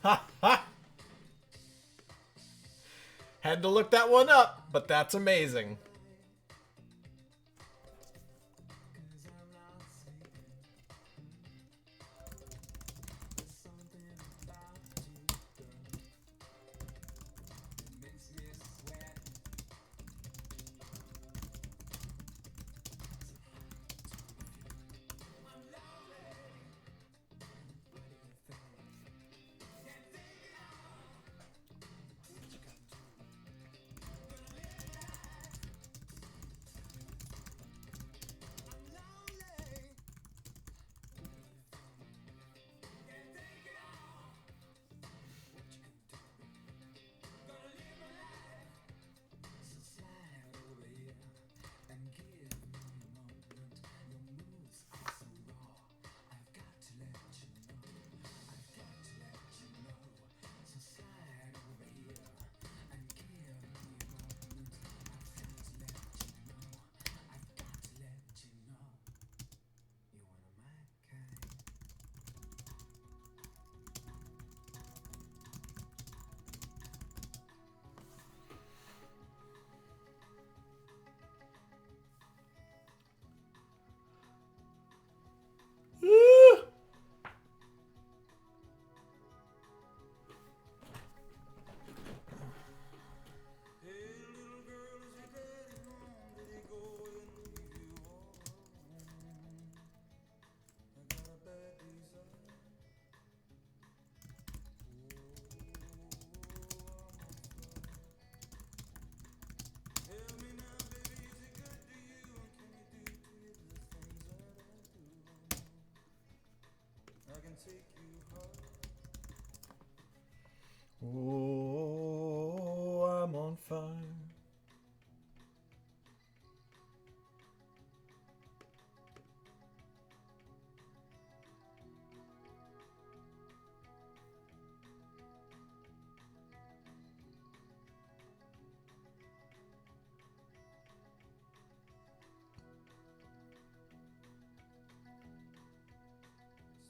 Ha ha! Had to look that one up, but that's amazing. Oh, I'm on fire.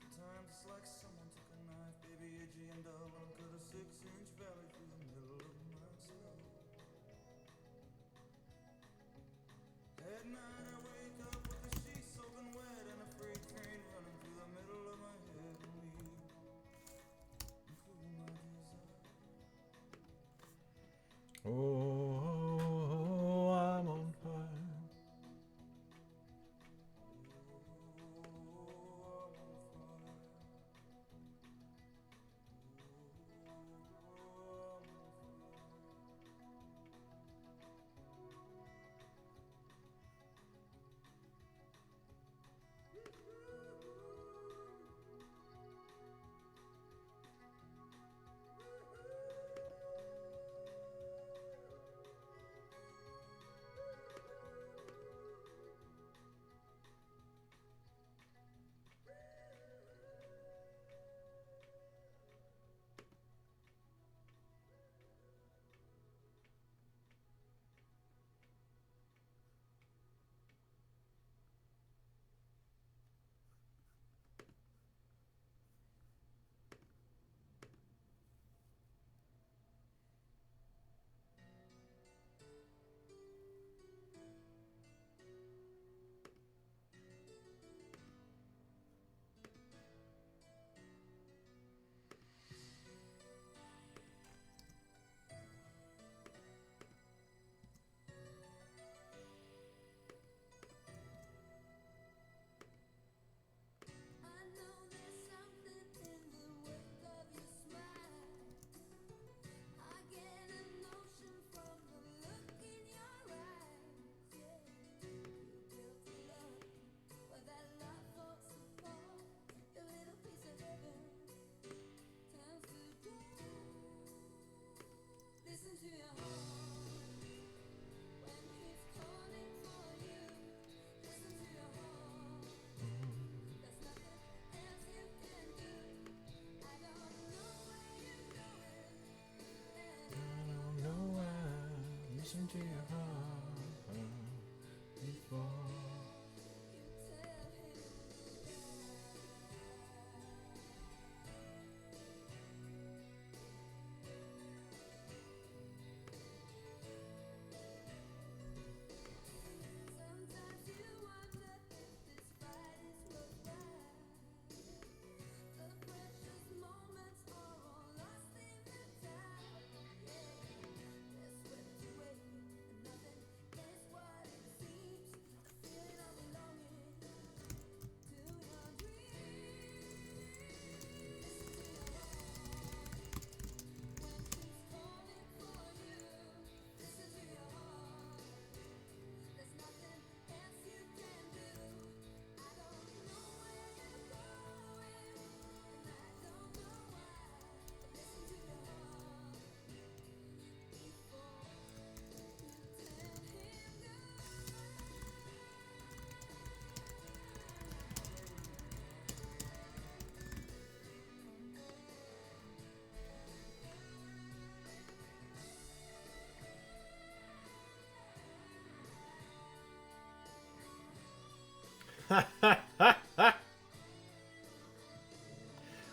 Sometimes it's like someone took a knife, baby, edgy and dull, and cut a 6-inch valley through the middle of my skull. At night I wake up with the sheets soaking wet and a freight train running through the middle of my head and me, including my desire. Oh, I'm on fire. Listen to your heart before.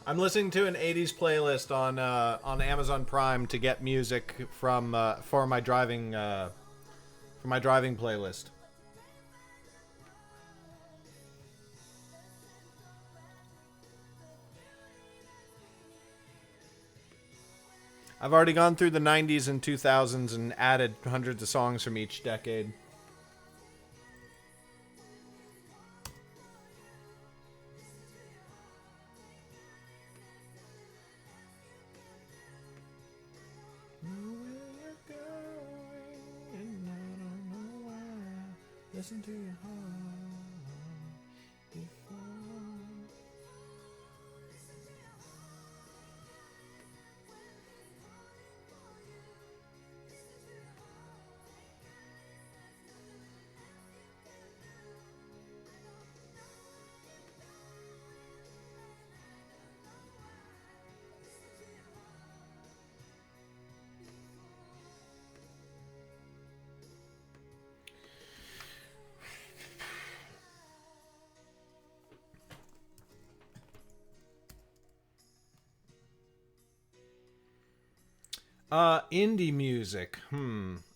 I'm listening to an '80s playlist on Amazon Prime to get music from for my driving playlist. I've already gone through the '90s and 2000s and added hundreds of songs from each decade. Listen to your heart before. Indie music.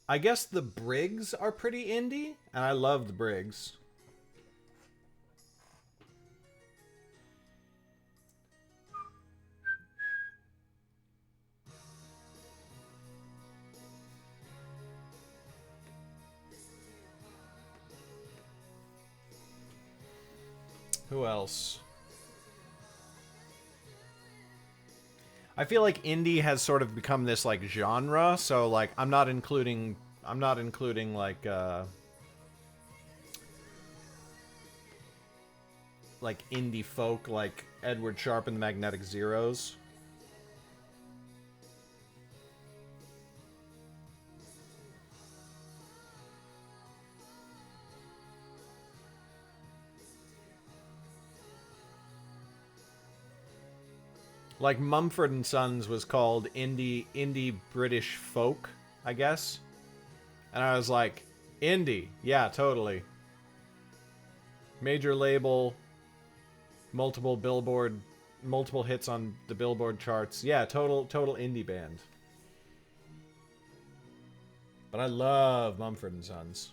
I guess the Briggs are pretty indie, and I love the Briggs. Who else? I feel like indie has sort of become this like genre, so like I'm not including like indie folk like Edward Sharpe and the Magnetic Zeros. Like Mumford and Sons was called indie British folk, I guess. And I was like, indie, yeah, totally. Major label, multiple hits on the Billboard charts. Yeah, total indie band. But I love Mumford and Sons.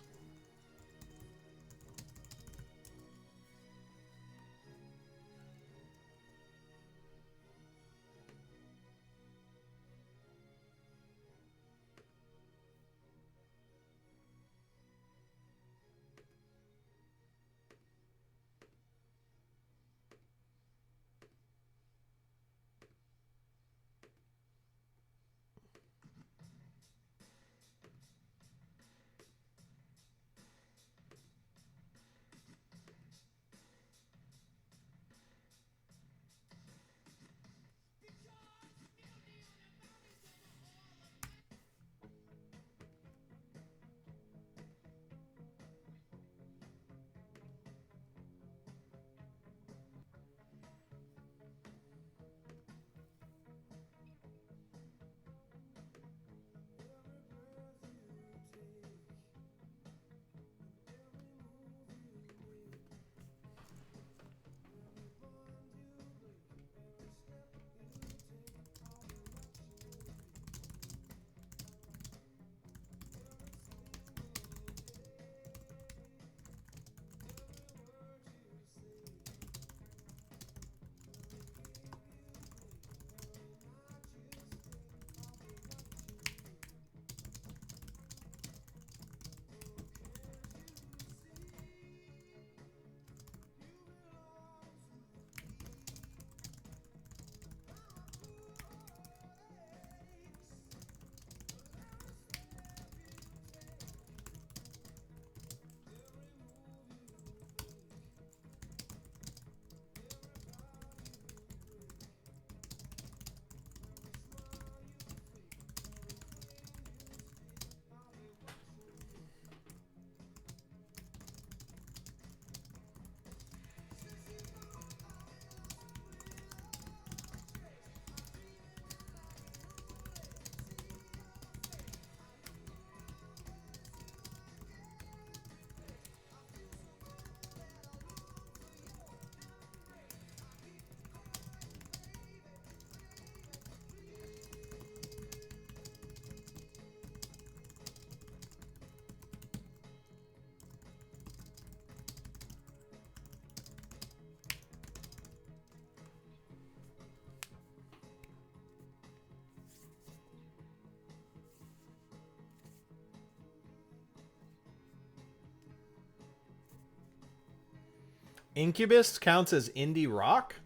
Incubus counts as indie rock?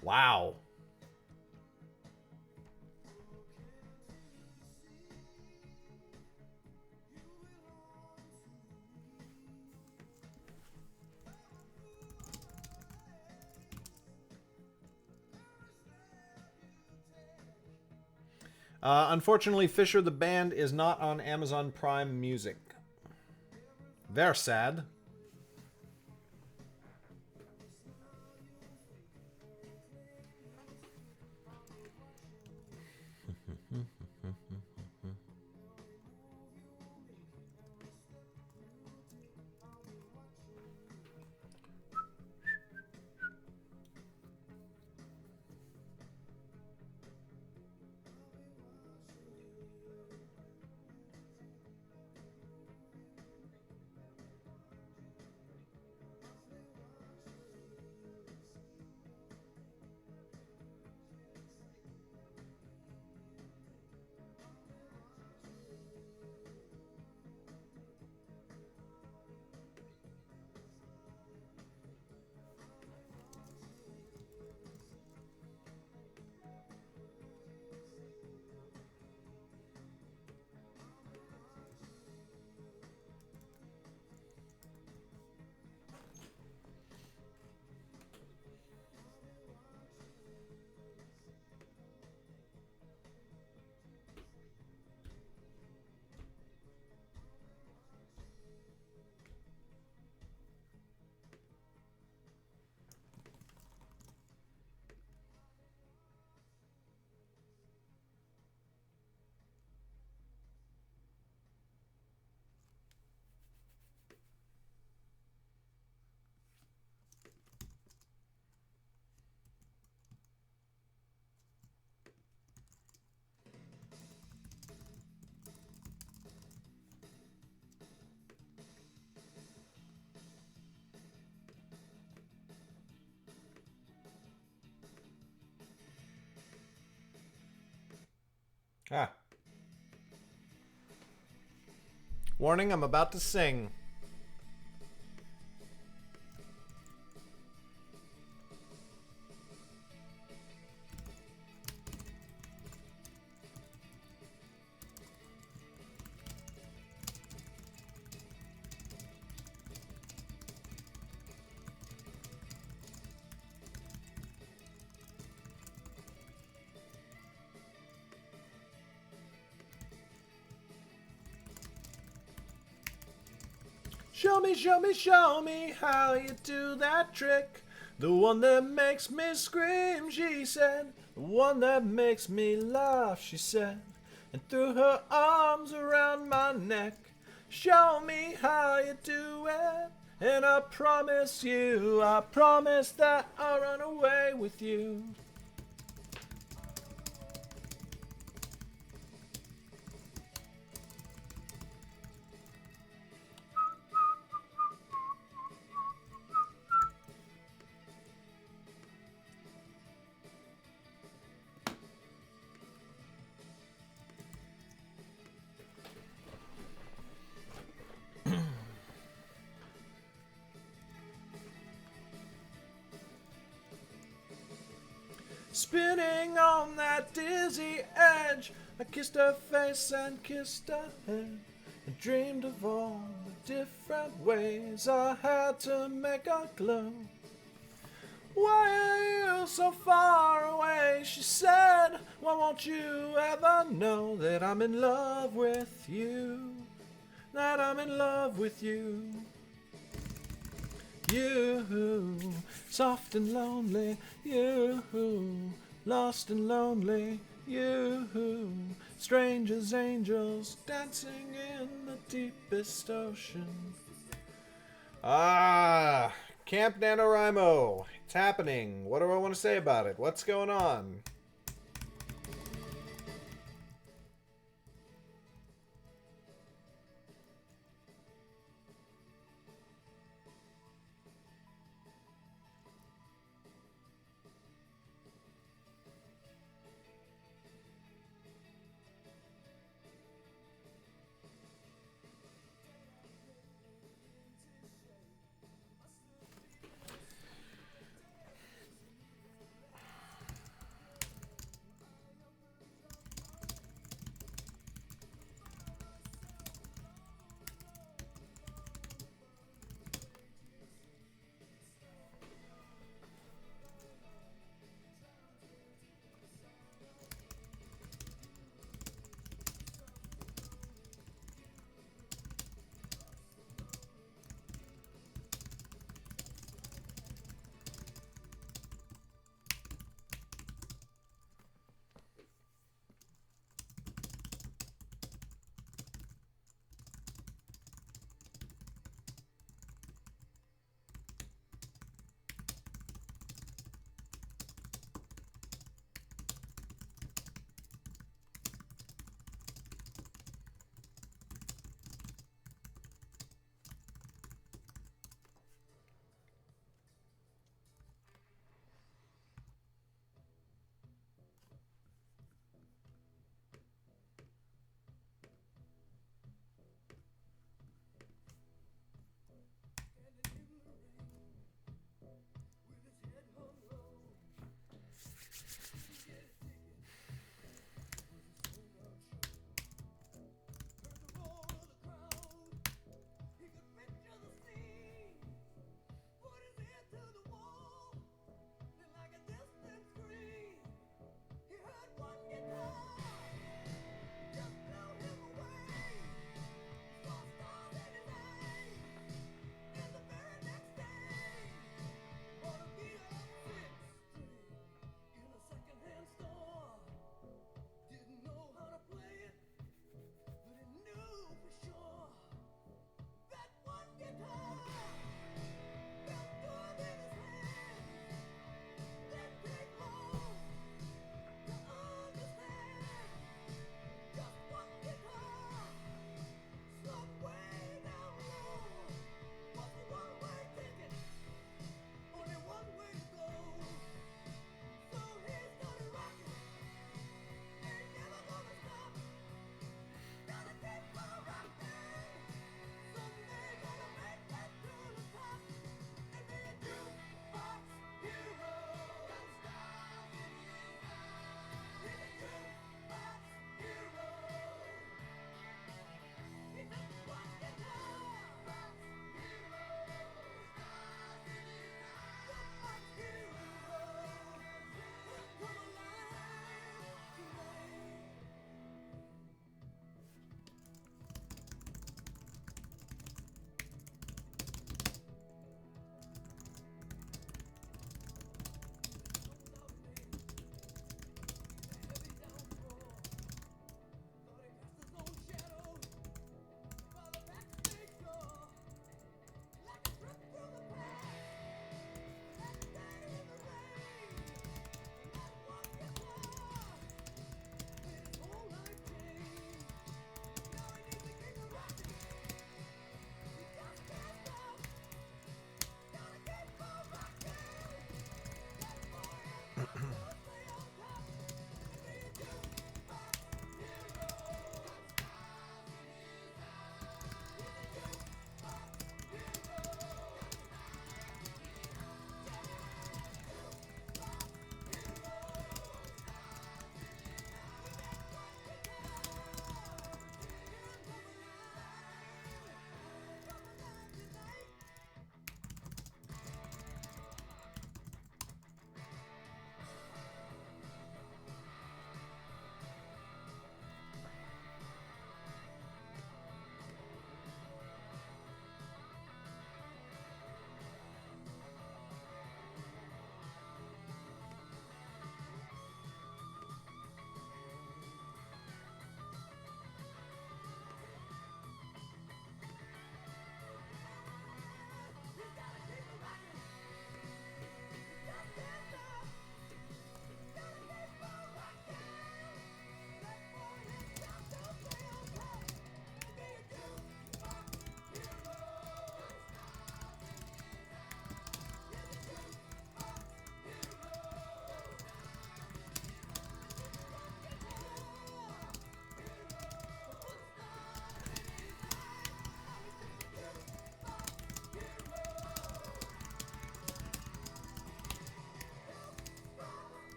Wow. Unfortunately, Fisher the Band is not on Amazon Prime Music. They're sad. Ah. Warning, I'm about to sing. Show me, show me, show me how you do that trick. The one that makes me scream, she said. The one that makes me laugh, she said. And threw her arms around my neck. Show me how you do it. And I promise that I'll run away with you. Spinning on that dizzy edge, I kissed her face and kissed her head, and dreamed of all the different ways I had to make her glow. Why are you so far away? She said. Why won't you ever know that I'm in love with you? That I'm in love with you. You, soft and lonely, you, lost and lonely, you, strangers, angels, dancing in the deepest ocean. Ah, Camp NaNoWriMo, it's happening. What do I want to say about it? What's going on?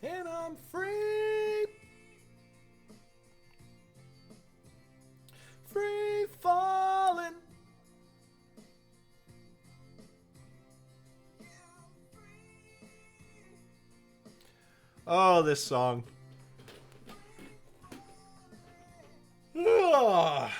And I'm free. Free falling. Oh, this song. Ugh.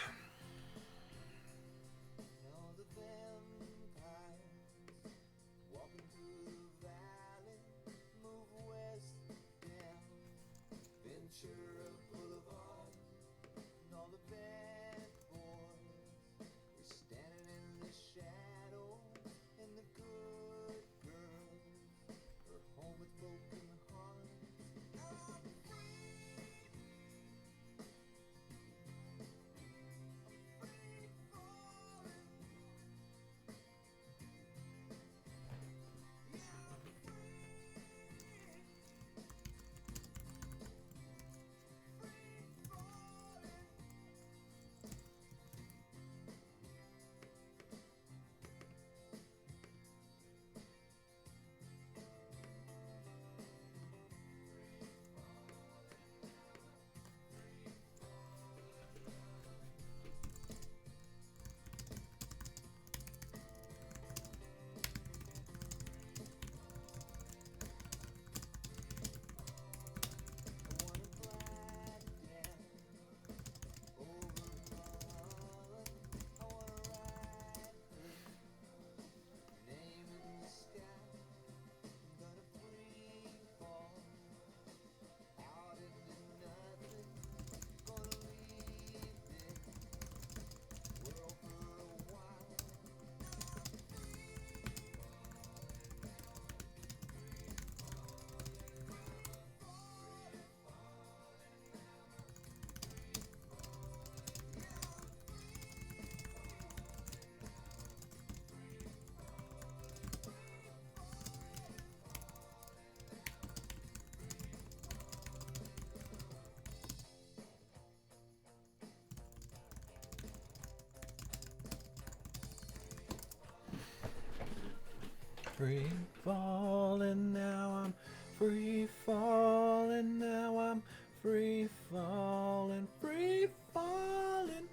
Free falling now, I'm free falling now, I'm free falling, free falling.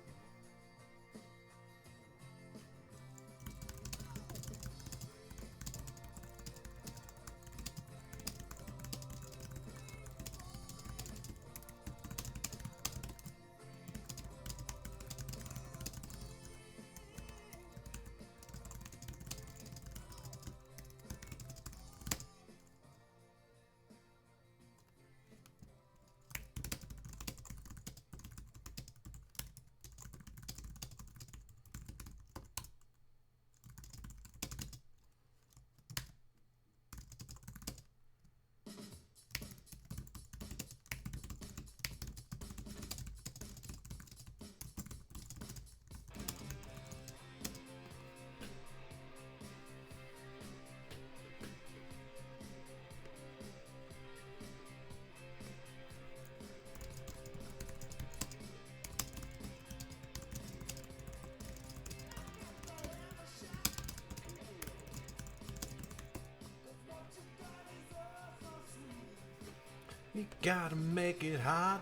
You gotta make it hot.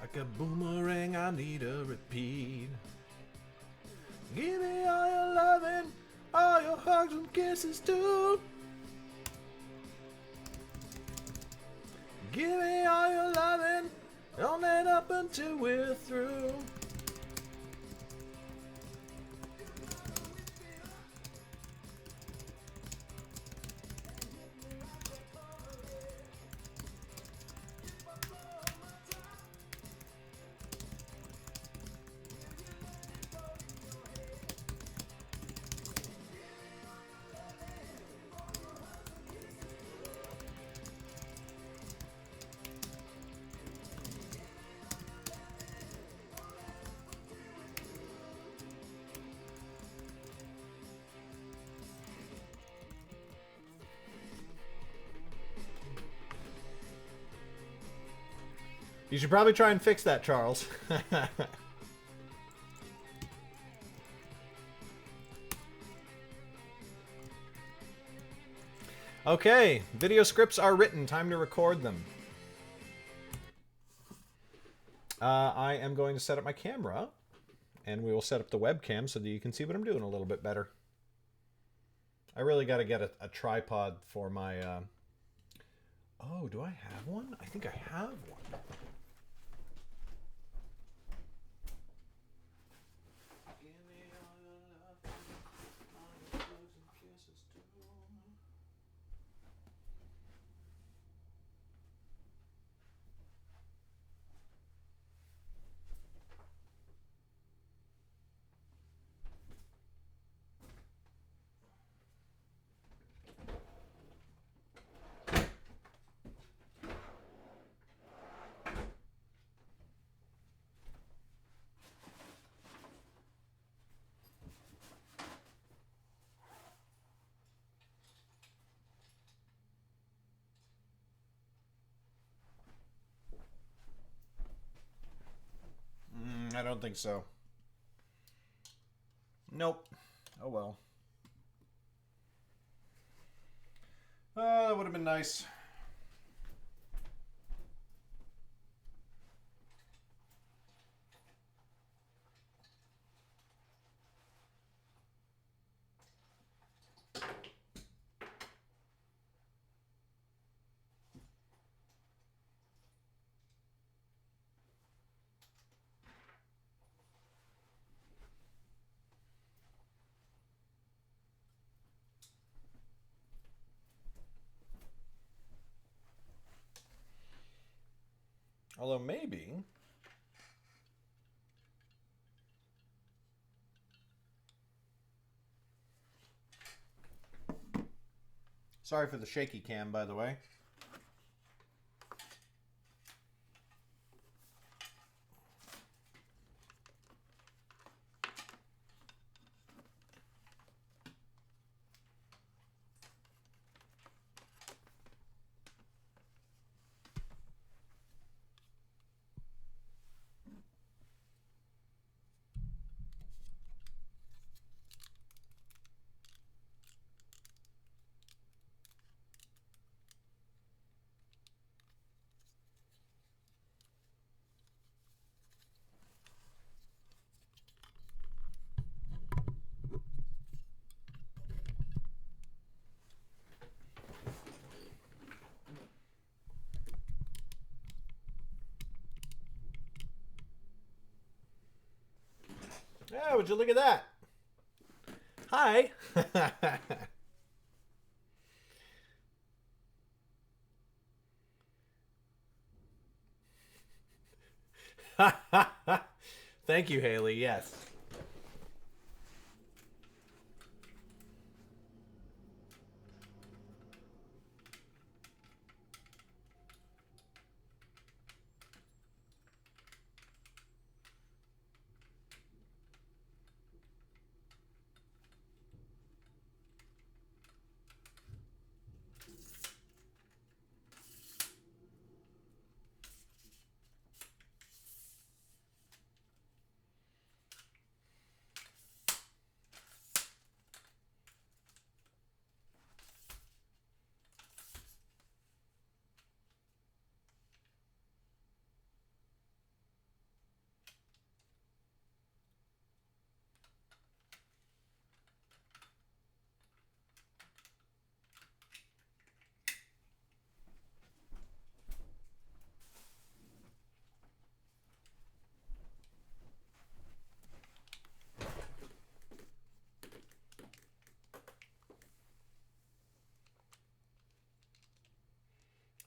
Like a boomerang, I need a repeat. Give me all your loving, all your hugs and kisses too. Give me all your loving, don't let up until we're through. You should probably try and fix that, Charles. Okay, video scripts are written. Time to record them. I am going to set up my camera, and we will set up the webcam so that you can see what I'm doing a little bit better. I really got to get a tripod for my... Oh, do I have one? I think I have one. I don't think so. Nope. Oh well. That would have been nice. Although maybe... Sorry for the shaky cam, by the way. Yeah, would you look at that? Hi. Thank you, Haley. Yes.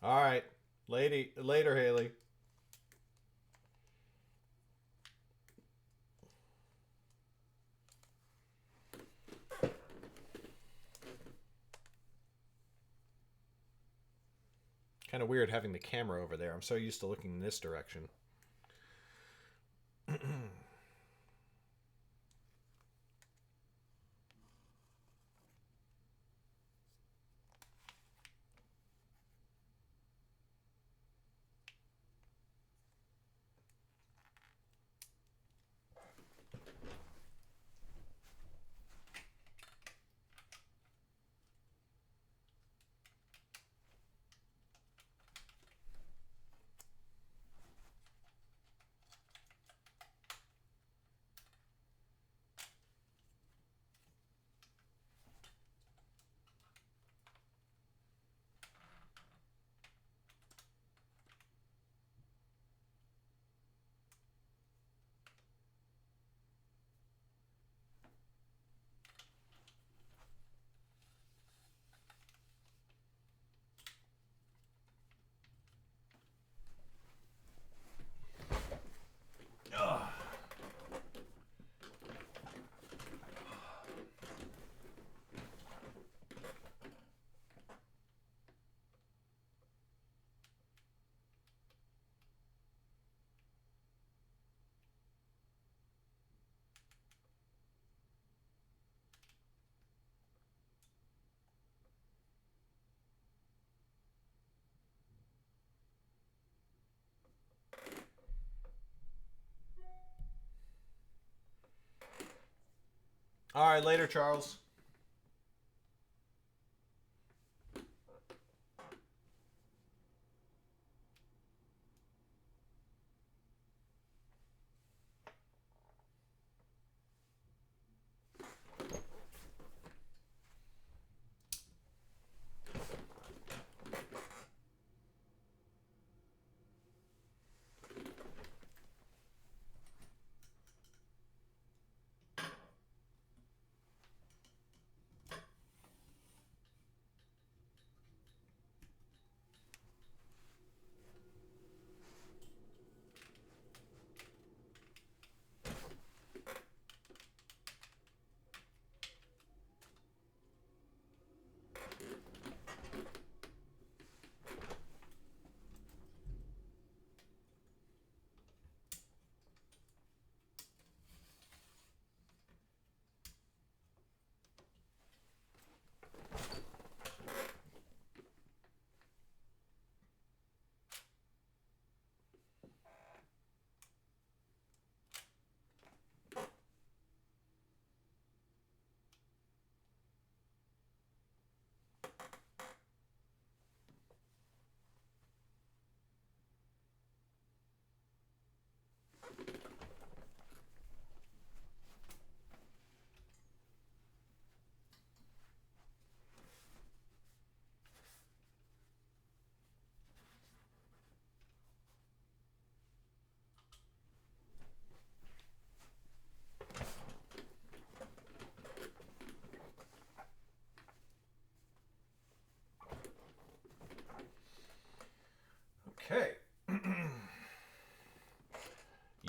All right. Later, Haley. Kind of weird having the camera over there. I'm so used to looking in this direction. All right, later, Charles.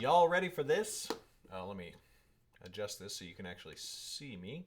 Y'all ready for this? Let me adjust this so you can actually see me.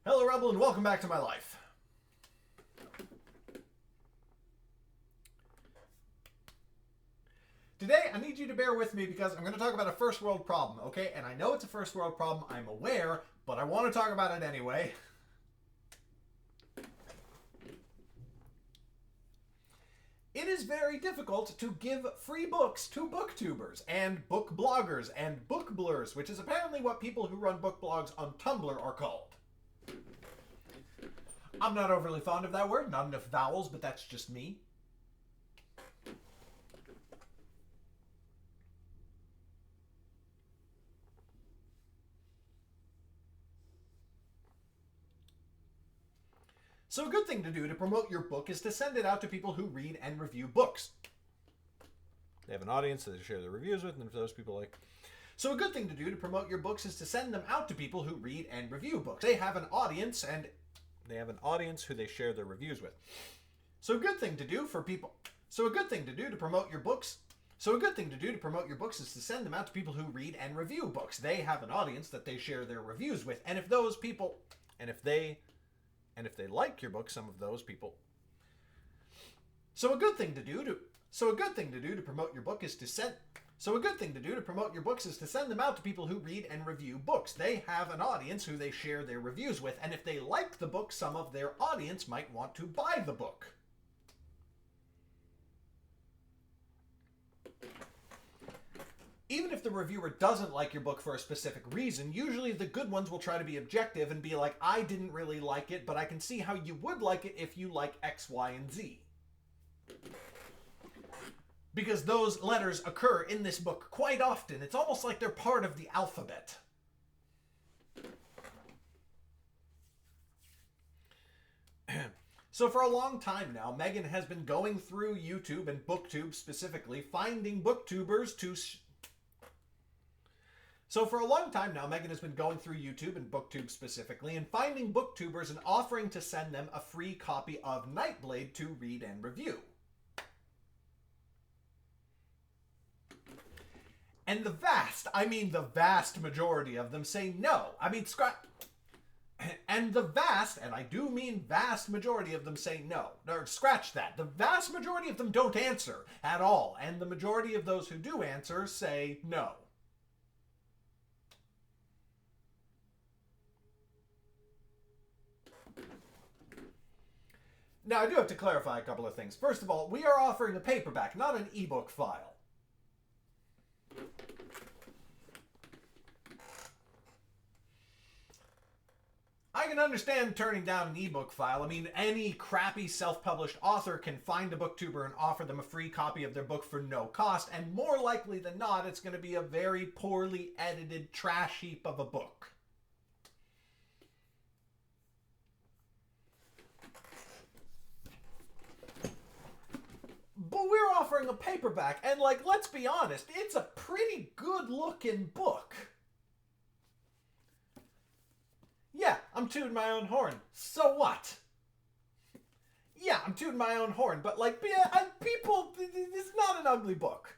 Hello, Rebel, and welcome back to my life. Today, I need you to bear with me because I'm going to talk about a first world problem, okay? And I know it's a first world problem, I'm aware, but I want to talk about it anyway. It is very difficult to give free books to booktubers and book bloggers and book blurs, which is apparently what people who run book blogs on Tumblr are called. I'm not overly fond of that word, not enough vowels, but that's just me. So a good thing to do to promote your book is to send it out to people who read and review books. They have an audience that they share their reviews with, and if those people like... So a good thing to do to promote your books is to send them out to people who read and review books. They have an audience, and they have an audience who they share their reviews with. So a good thing to do for people... So a good thing to do to promote your books... So a good thing to do to promote your books is to send them out to people who read and review books. They have an audience that they share their reviews with, and if those people... And if they like your book, some of those people... So a good thing to do to promote your book is to send... So a good thing to do to promote your books is to send them out to people who read and review books. They have an audience who they share their reviews with, and if they like the book, some of their audience might want to buy the book. Even if the reviewer doesn't like your book for a specific reason, usually the good ones will try to be objective and be like, I didn't really like it, but I can see how you would like it if you like X, Y, and Z. Because those letters occur in this book quite often. It's almost like they're part of the alphabet. So for a long time now, Megan has been going through YouTube and BookTube specifically, finding booktubers to... So for a long time now, Megan has been going through YouTube and BookTube specifically and finding booktubers and offering to send them a free copy of Nightblade to read and review. And the vast majority of them say no. And the vast, and I do mean vast majority of them say no. Or scratch that. The vast majority of them don't answer at all. And the majority of those who do answer say no. Now, I do have to clarify a couple of things. First of all, we are offering a paperback, not an ebook file. I can understand turning down an ebook file. I mean, any crappy self-published author can find a booktuber and offer them a free copy of their book for no cost, and more likely than not, it's going to be a very poorly edited trash heap of a book. But we're offering a paperback, and let's be honest, it's a pretty good-looking book. Yeah, I'm tooting my own horn. So what? Yeah, I'm tooting my own horn, but people, it's not an ugly book.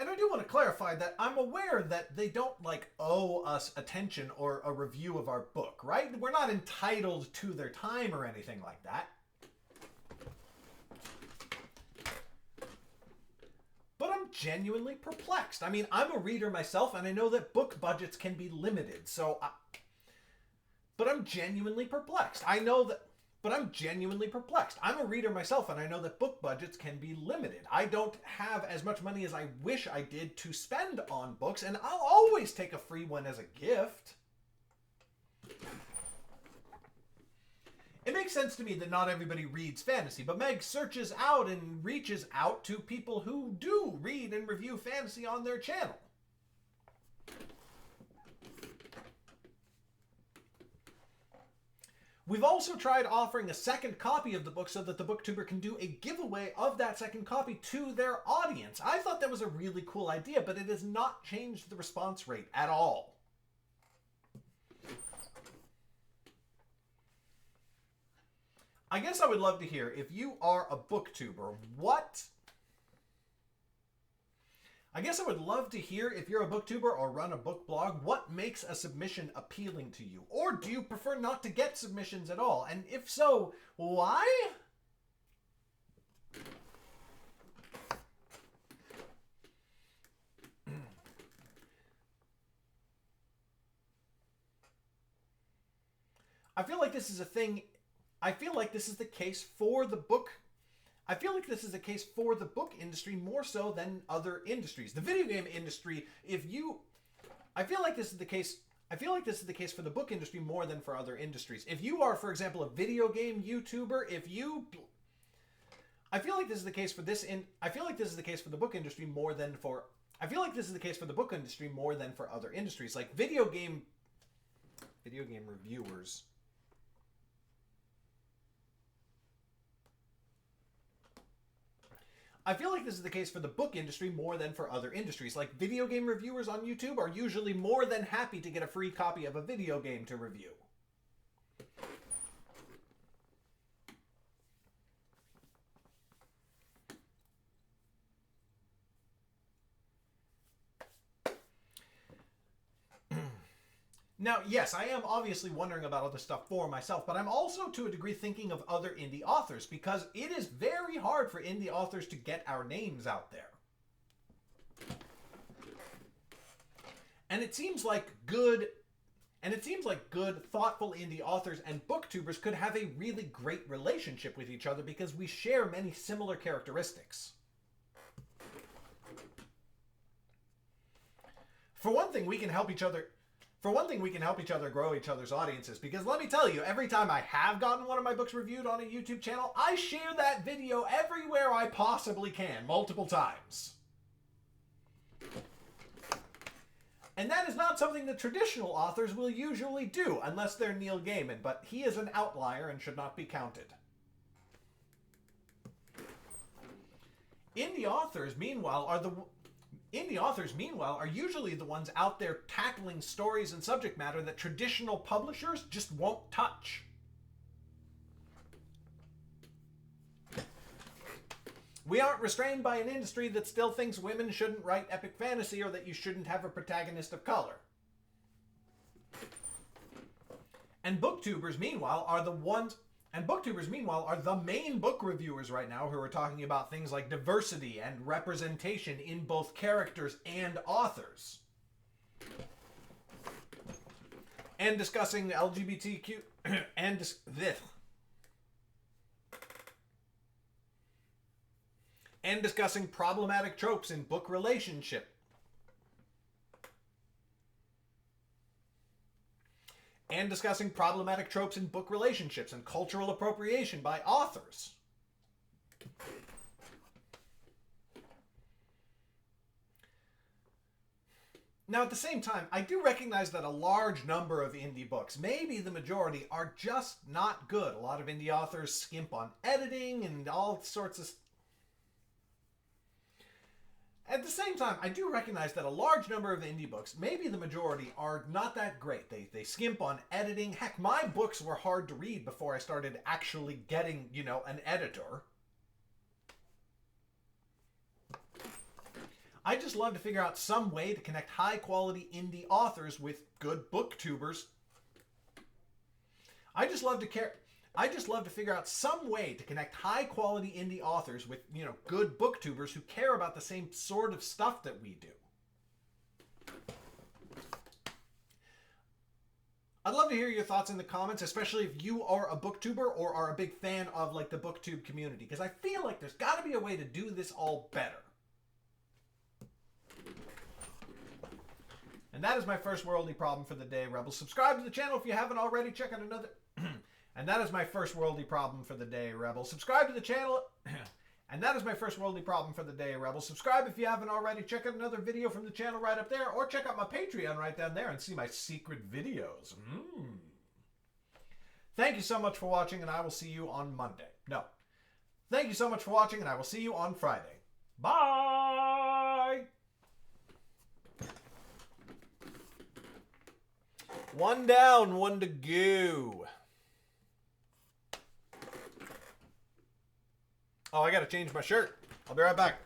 And I do want to clarify that I'm aware that they don't, owe us attention or a review of our book, right? We're not entitled to their time or anything like that. But I'm genuinely perplexed. I mean, I'm a reader myself, and I know that book budgets can be limited, but I'm genuinely perplexed. I know that... But I'm genuinely perplexed. I'm a reader myself, and I know that book budgets can be limited. I don't have as much money as I wish I did to spend on books, and I'll always take a free one as a gift. It makes sense to me that not everybody reads fantasy, but Meg searches out and reaches out to people who do read and review fantasy on their channel. We've also tried offering a second copy of the book so that the booktuber can do a giveaway of that second copy to their audience. I thought that was a really cool idea, but it has not changed the response rate at all. I guess I would love to hear, if you are a booktuber, I guess I would love to hear, if you're a booktuber or run a book blog, what makes a submission appealing to you? Or do you prefer not to get submissions at all? And if so, why? I feel like this is a thing. I feel like this is the case for the book. I feel like this is the case for the book industry more so than other industries. The video game industry, I feel like this is the case for the book industry more than for other industries. If you are, for example, a video game YouTuber, I feel like this is the case for I feel like this is the case for the book industry more than for other industries, like video game reviewers. I feel like this is the case for the book industry more than for other industries. Like video game reviewers on YouTube are usually more than happy to get a free copy of a video game to review. Now, yes, I am obviously wondering about all this stuff for myself, but I'm also to a degree thinking of other indie authors, because it is very hard for indie authors to get our names out there. And it seems like good, thoughtful indie authors and booktubers could have a really great relationship with each other because we share many similar characteristics. For one thing, we can help each other grow each other's audiences, because let me tell you, every time I have gotten one of my books reviewed on a YouTube channel, I share that video everywhere I possibly can, multiple times. And that is not something that traditional authors will usually do, unless they're Neil Gaiman, but he is an outlier and should not be counted. Indie authors, meanwhile, are usually the ones out there tackling stories and subject matter that traditional publishers just won't touch. We aren't restrained by an industry that still thinks women shouldn't write epic fantasy or that you shouldn't have a protagonist of color. And booktubers, meanwhile, are the main book reviewers right now who are talking about things like diversity and representation in both characters and authors. And discussing LGBTQ and discussing problematic tropes in book relationship. And discussing problematic tropes in book relationships and cultural appropriation by authors. Now, at the same time, I do recognize that a large number of indie books, maybe the majority, are just not good. A lot of indie authors skimp on editing and all sorts of... At the same time, I do recognize that a large number of indie books, maybe the majority, are not that great. They skimp on editing. Heck, my books were hard to read before I started actually getting, an editor. I just love to figure out some way to connect high-quality indie authors with good booktubers. I just love to figure out some way to connect high-quality indie authors with, good booktubers who care about the same sort of stuff that we do. I'd love to hear your thoughts in the comments, especially if you are a booktuber or are a big fan of like the booktube community, because I feel like there's got to be a way to do this all better. And that is my first worldly problem for the day, Rebels. Subscribe to the channel if you haven't already. Check out another... And that is my first worldly problem for the day, Rebels. Subscribe to the channel... And that is my first worldly problem for the day, Rebels. Subscribe if you haven't already. Check out another video from the channel right up there, or check out my Patreon right down there and see my secret videos. Thank you so much for watching, and I will see you on Monday. No. Thank you so much for watching, and I will see you on Friday. Bye! One down, one to go. Oh, I gotta change my shirt. I'll be right back.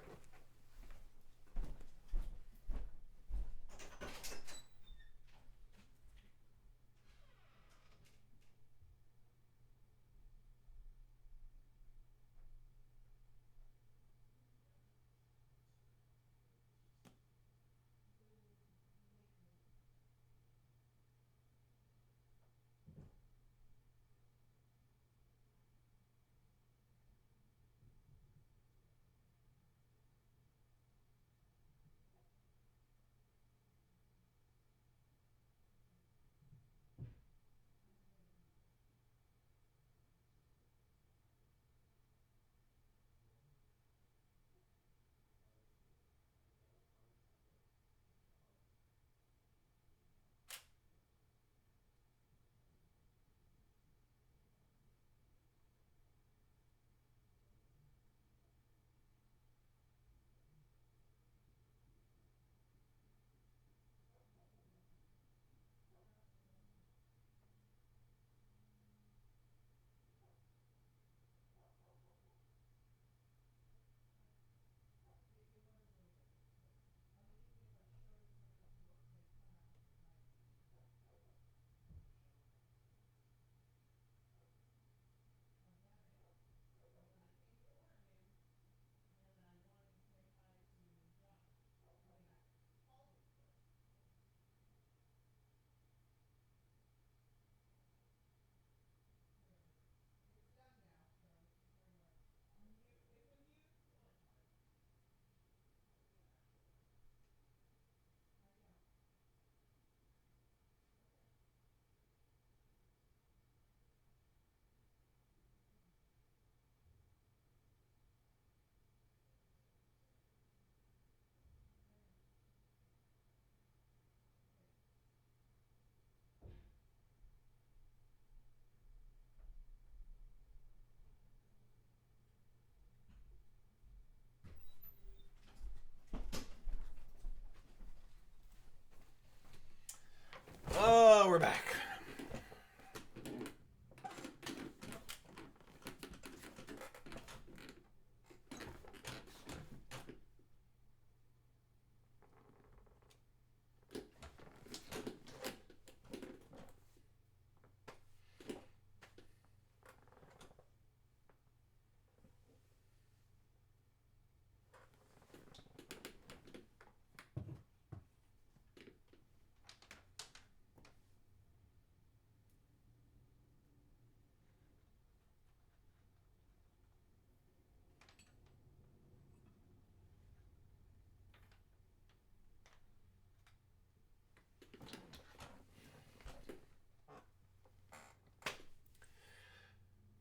Oh, we're back.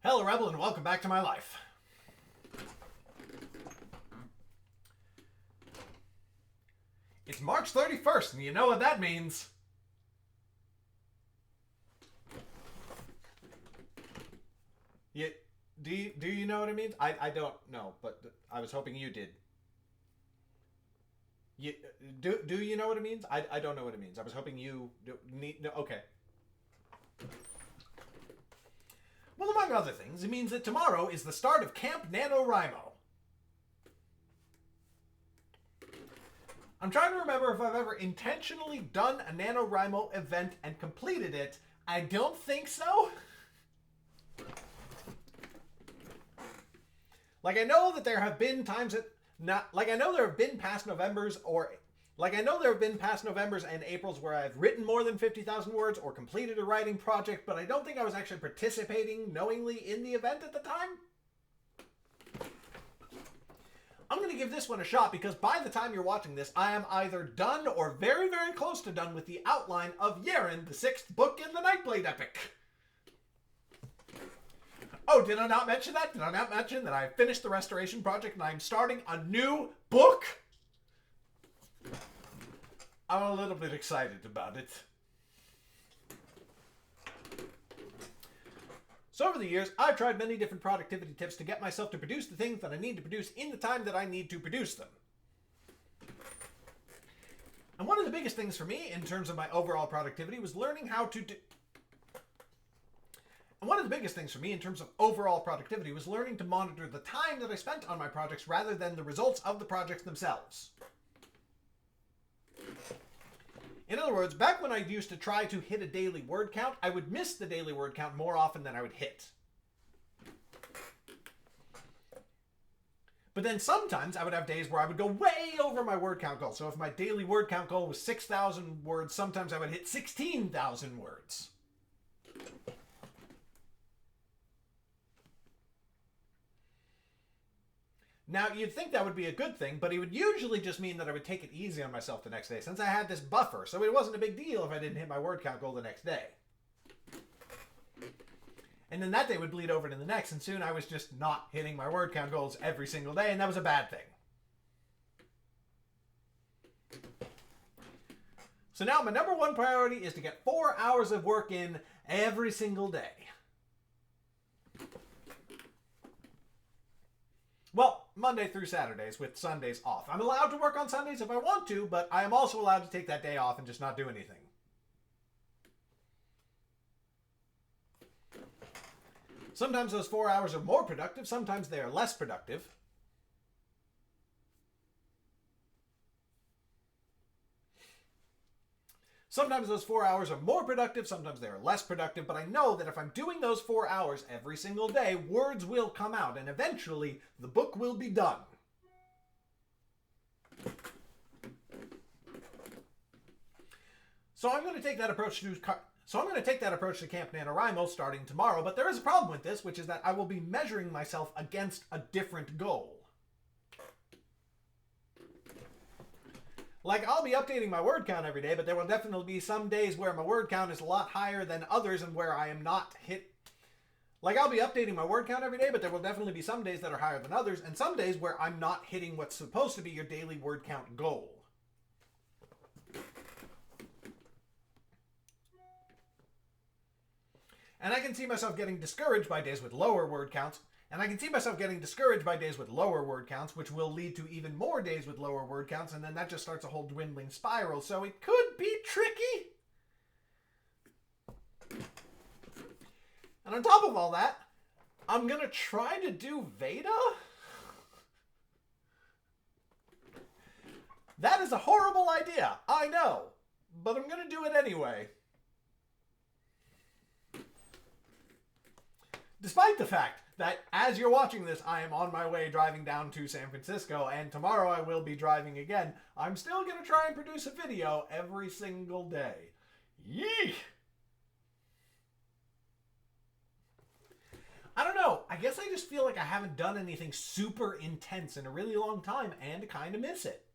Hello, Rebel, and welcome back to my life. It's March 31st, and you know what that means. Do you know what it means? I don't know, but I was hoping you did. Do you know what it means? I don't know what it means. I was hoping you no, okay. Well, among other things, it means that tomorrow is the start of Camp NaNoWriMo. I'm trying to remember if I've ever intentionally done a NaNoWriMo event and completed it. I don't think so. Like, I know that there have been times that I know there have been past Novembers, or Like, I know there have been past Novembers and Aprils where I've written more than 50,000 words or completed a writing project, but I don't think I was actually participating knowingly in the event at the time. I'm going to give this one a shot because by the time you're watching this, I am either done or very, very close to done with the outline of Yeren, the 6th book in the Nightblade epic. Oh, did I not mention that? Did I not mention that I finished the restoration project and I'm starting a new book? I'm a little bit excited about it. So over the years, I've tried many different productivity tips to get myself to produce the things that I need to produce in the time that I need to produce them. And one of the biggest things for me in terms of my overall productivity was learning how to monitor the time that I spent on my projects rather than the results of the projects themselves. In other words, back when I used to try to hit a daily word count, I would miss the daily word count more often than I would hit. But then sometimes I would have days where I would go way over my word count goal. So if my daily word count goal was 6,000 words, sometimes I would hit 16,000 words. Now, you'd think that would be a good thing, but it would usually just mean that I would take it easy on myself the next day, since I had this buffer, so it wasn't a big deal if I didn't hit my word count goal the next day. And then that day would bleed over to the next, and soon I was just not hitting my word count goals every single day, and that was a bad thing. So now my number one priority is to get 4 hours of work in every single day. Well, Monday through Saturdays with Sundays off. I'm allowed to work on Sundays if I want to, but I am also allowed to take that day off and just not do anything. Sometimes those 4 hours are more productive, sometimes they are less productive. Sometimes those 4 hours are more productive, sometimes they are less productive, but I know that if I'm doing those 4 hours every single day, words will come out, and eventually the book will be done. So I'm going to take that approach to Camp NaNoWriMo starting tomorrow, but there is a problem with this, which is that I will be measuring myself against a different goal. Like, I'll be updating my word count every day, but there will definitely be some days where my word count is a lot higher than others and where I am not hit. Like, I'll be updating my word count every day, but there will definitely be some days that are higher than others, and some days where I'm not hitting what's supposed to be your daily word count goal. And I can see myself getting discouraged by days with lower word counts, and I can see myself getting discouraged by days with lower word counts, which will lead to even more days with lower word counts, and then that just starts a whole dwindling spiral, so it could be tricky. And on top of all that, I'm going to try to do Veda? That is a horrible idea, I know, but I'm going to do it anyway. Despite the fact that as you're watching this, I am on my way driving down to San Francisco, and tomorrow I will be driving again, I'm still going to try and produce a video every single day. Yee! I don't know, I guess I just feel like I haven't done anything super intense in a really long time, and kind of miss it.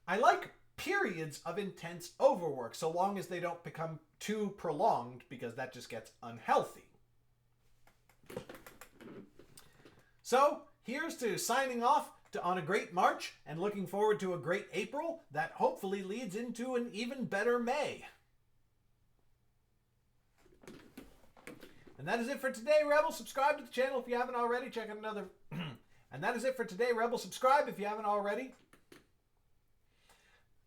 I like periods of intense overwork, so long as they don't become too prolonged, because that just gets unhealthy. So, here's to signing off on a great March, and looking forward to a great April that hopefully leads into an even better May. And that is it for today, Rebel. Subscribe to the channel if you haven't already. Check out another... And that is it for today, Rebel. Subscribe if you haven't already.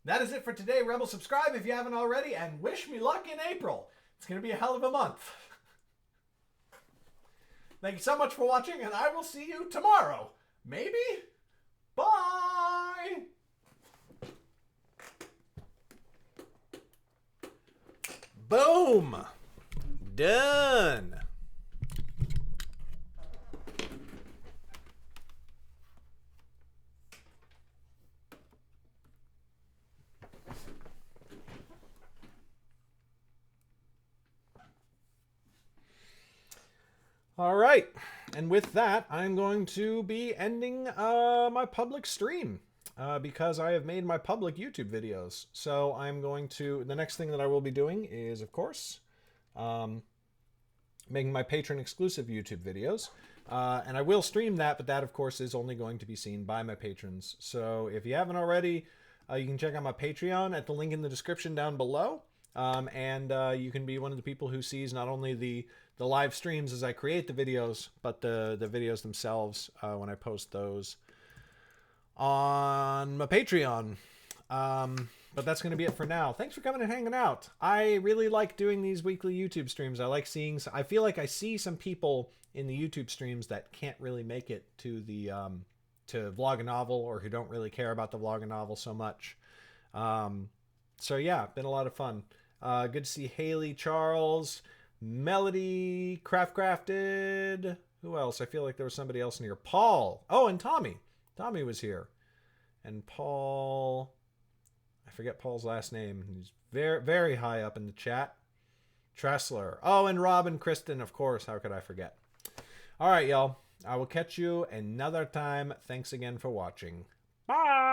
That is it for today, Rebel. Subscribe if you haven't already, and wish me luck in April. It's going to be a hell of a month. Thank you so much for watching, and I will see you tomorrow. Maybe? Bye! Boom! Done! All right. And with that, I'm going to be ending my public stream because I have made my public YouTube videos. So I'm going to, the next thing that I will be doing is, of course, making my patron exclusive YouTube videos. And I will stream that, but that, of course, is only going to be seen by my patrons. So if you haven't already, you can check out my Patreon at the link in the description down below. And you can be one of the people who sees not only the live streams as I create the videos, but the videos themselves when I post those on my Patreon. But that's going to be it for now. Thanks for coming and hanging out. I really like doing these weekly YouTube streams. I like seeing, I feel like I see some people in the YouTube streams that can't really make it to the to Vlog a Novel, or who don't really care about the Vlog a Novel so much. So yeah, been a lot of fun. Good to see Haley, Charles, Melody, Crafted. Who else? I feel like there was somebody else in here. Paul. Oh, and Tommy. Tommy was here. And Paul, I forget Paul's last name. He's very, very high up in the chat. Tressler. Oh, and Rob and Kristen, of course. How could I forget? All right, y'all. I will catch you another time. Thanks again for watching. Bye.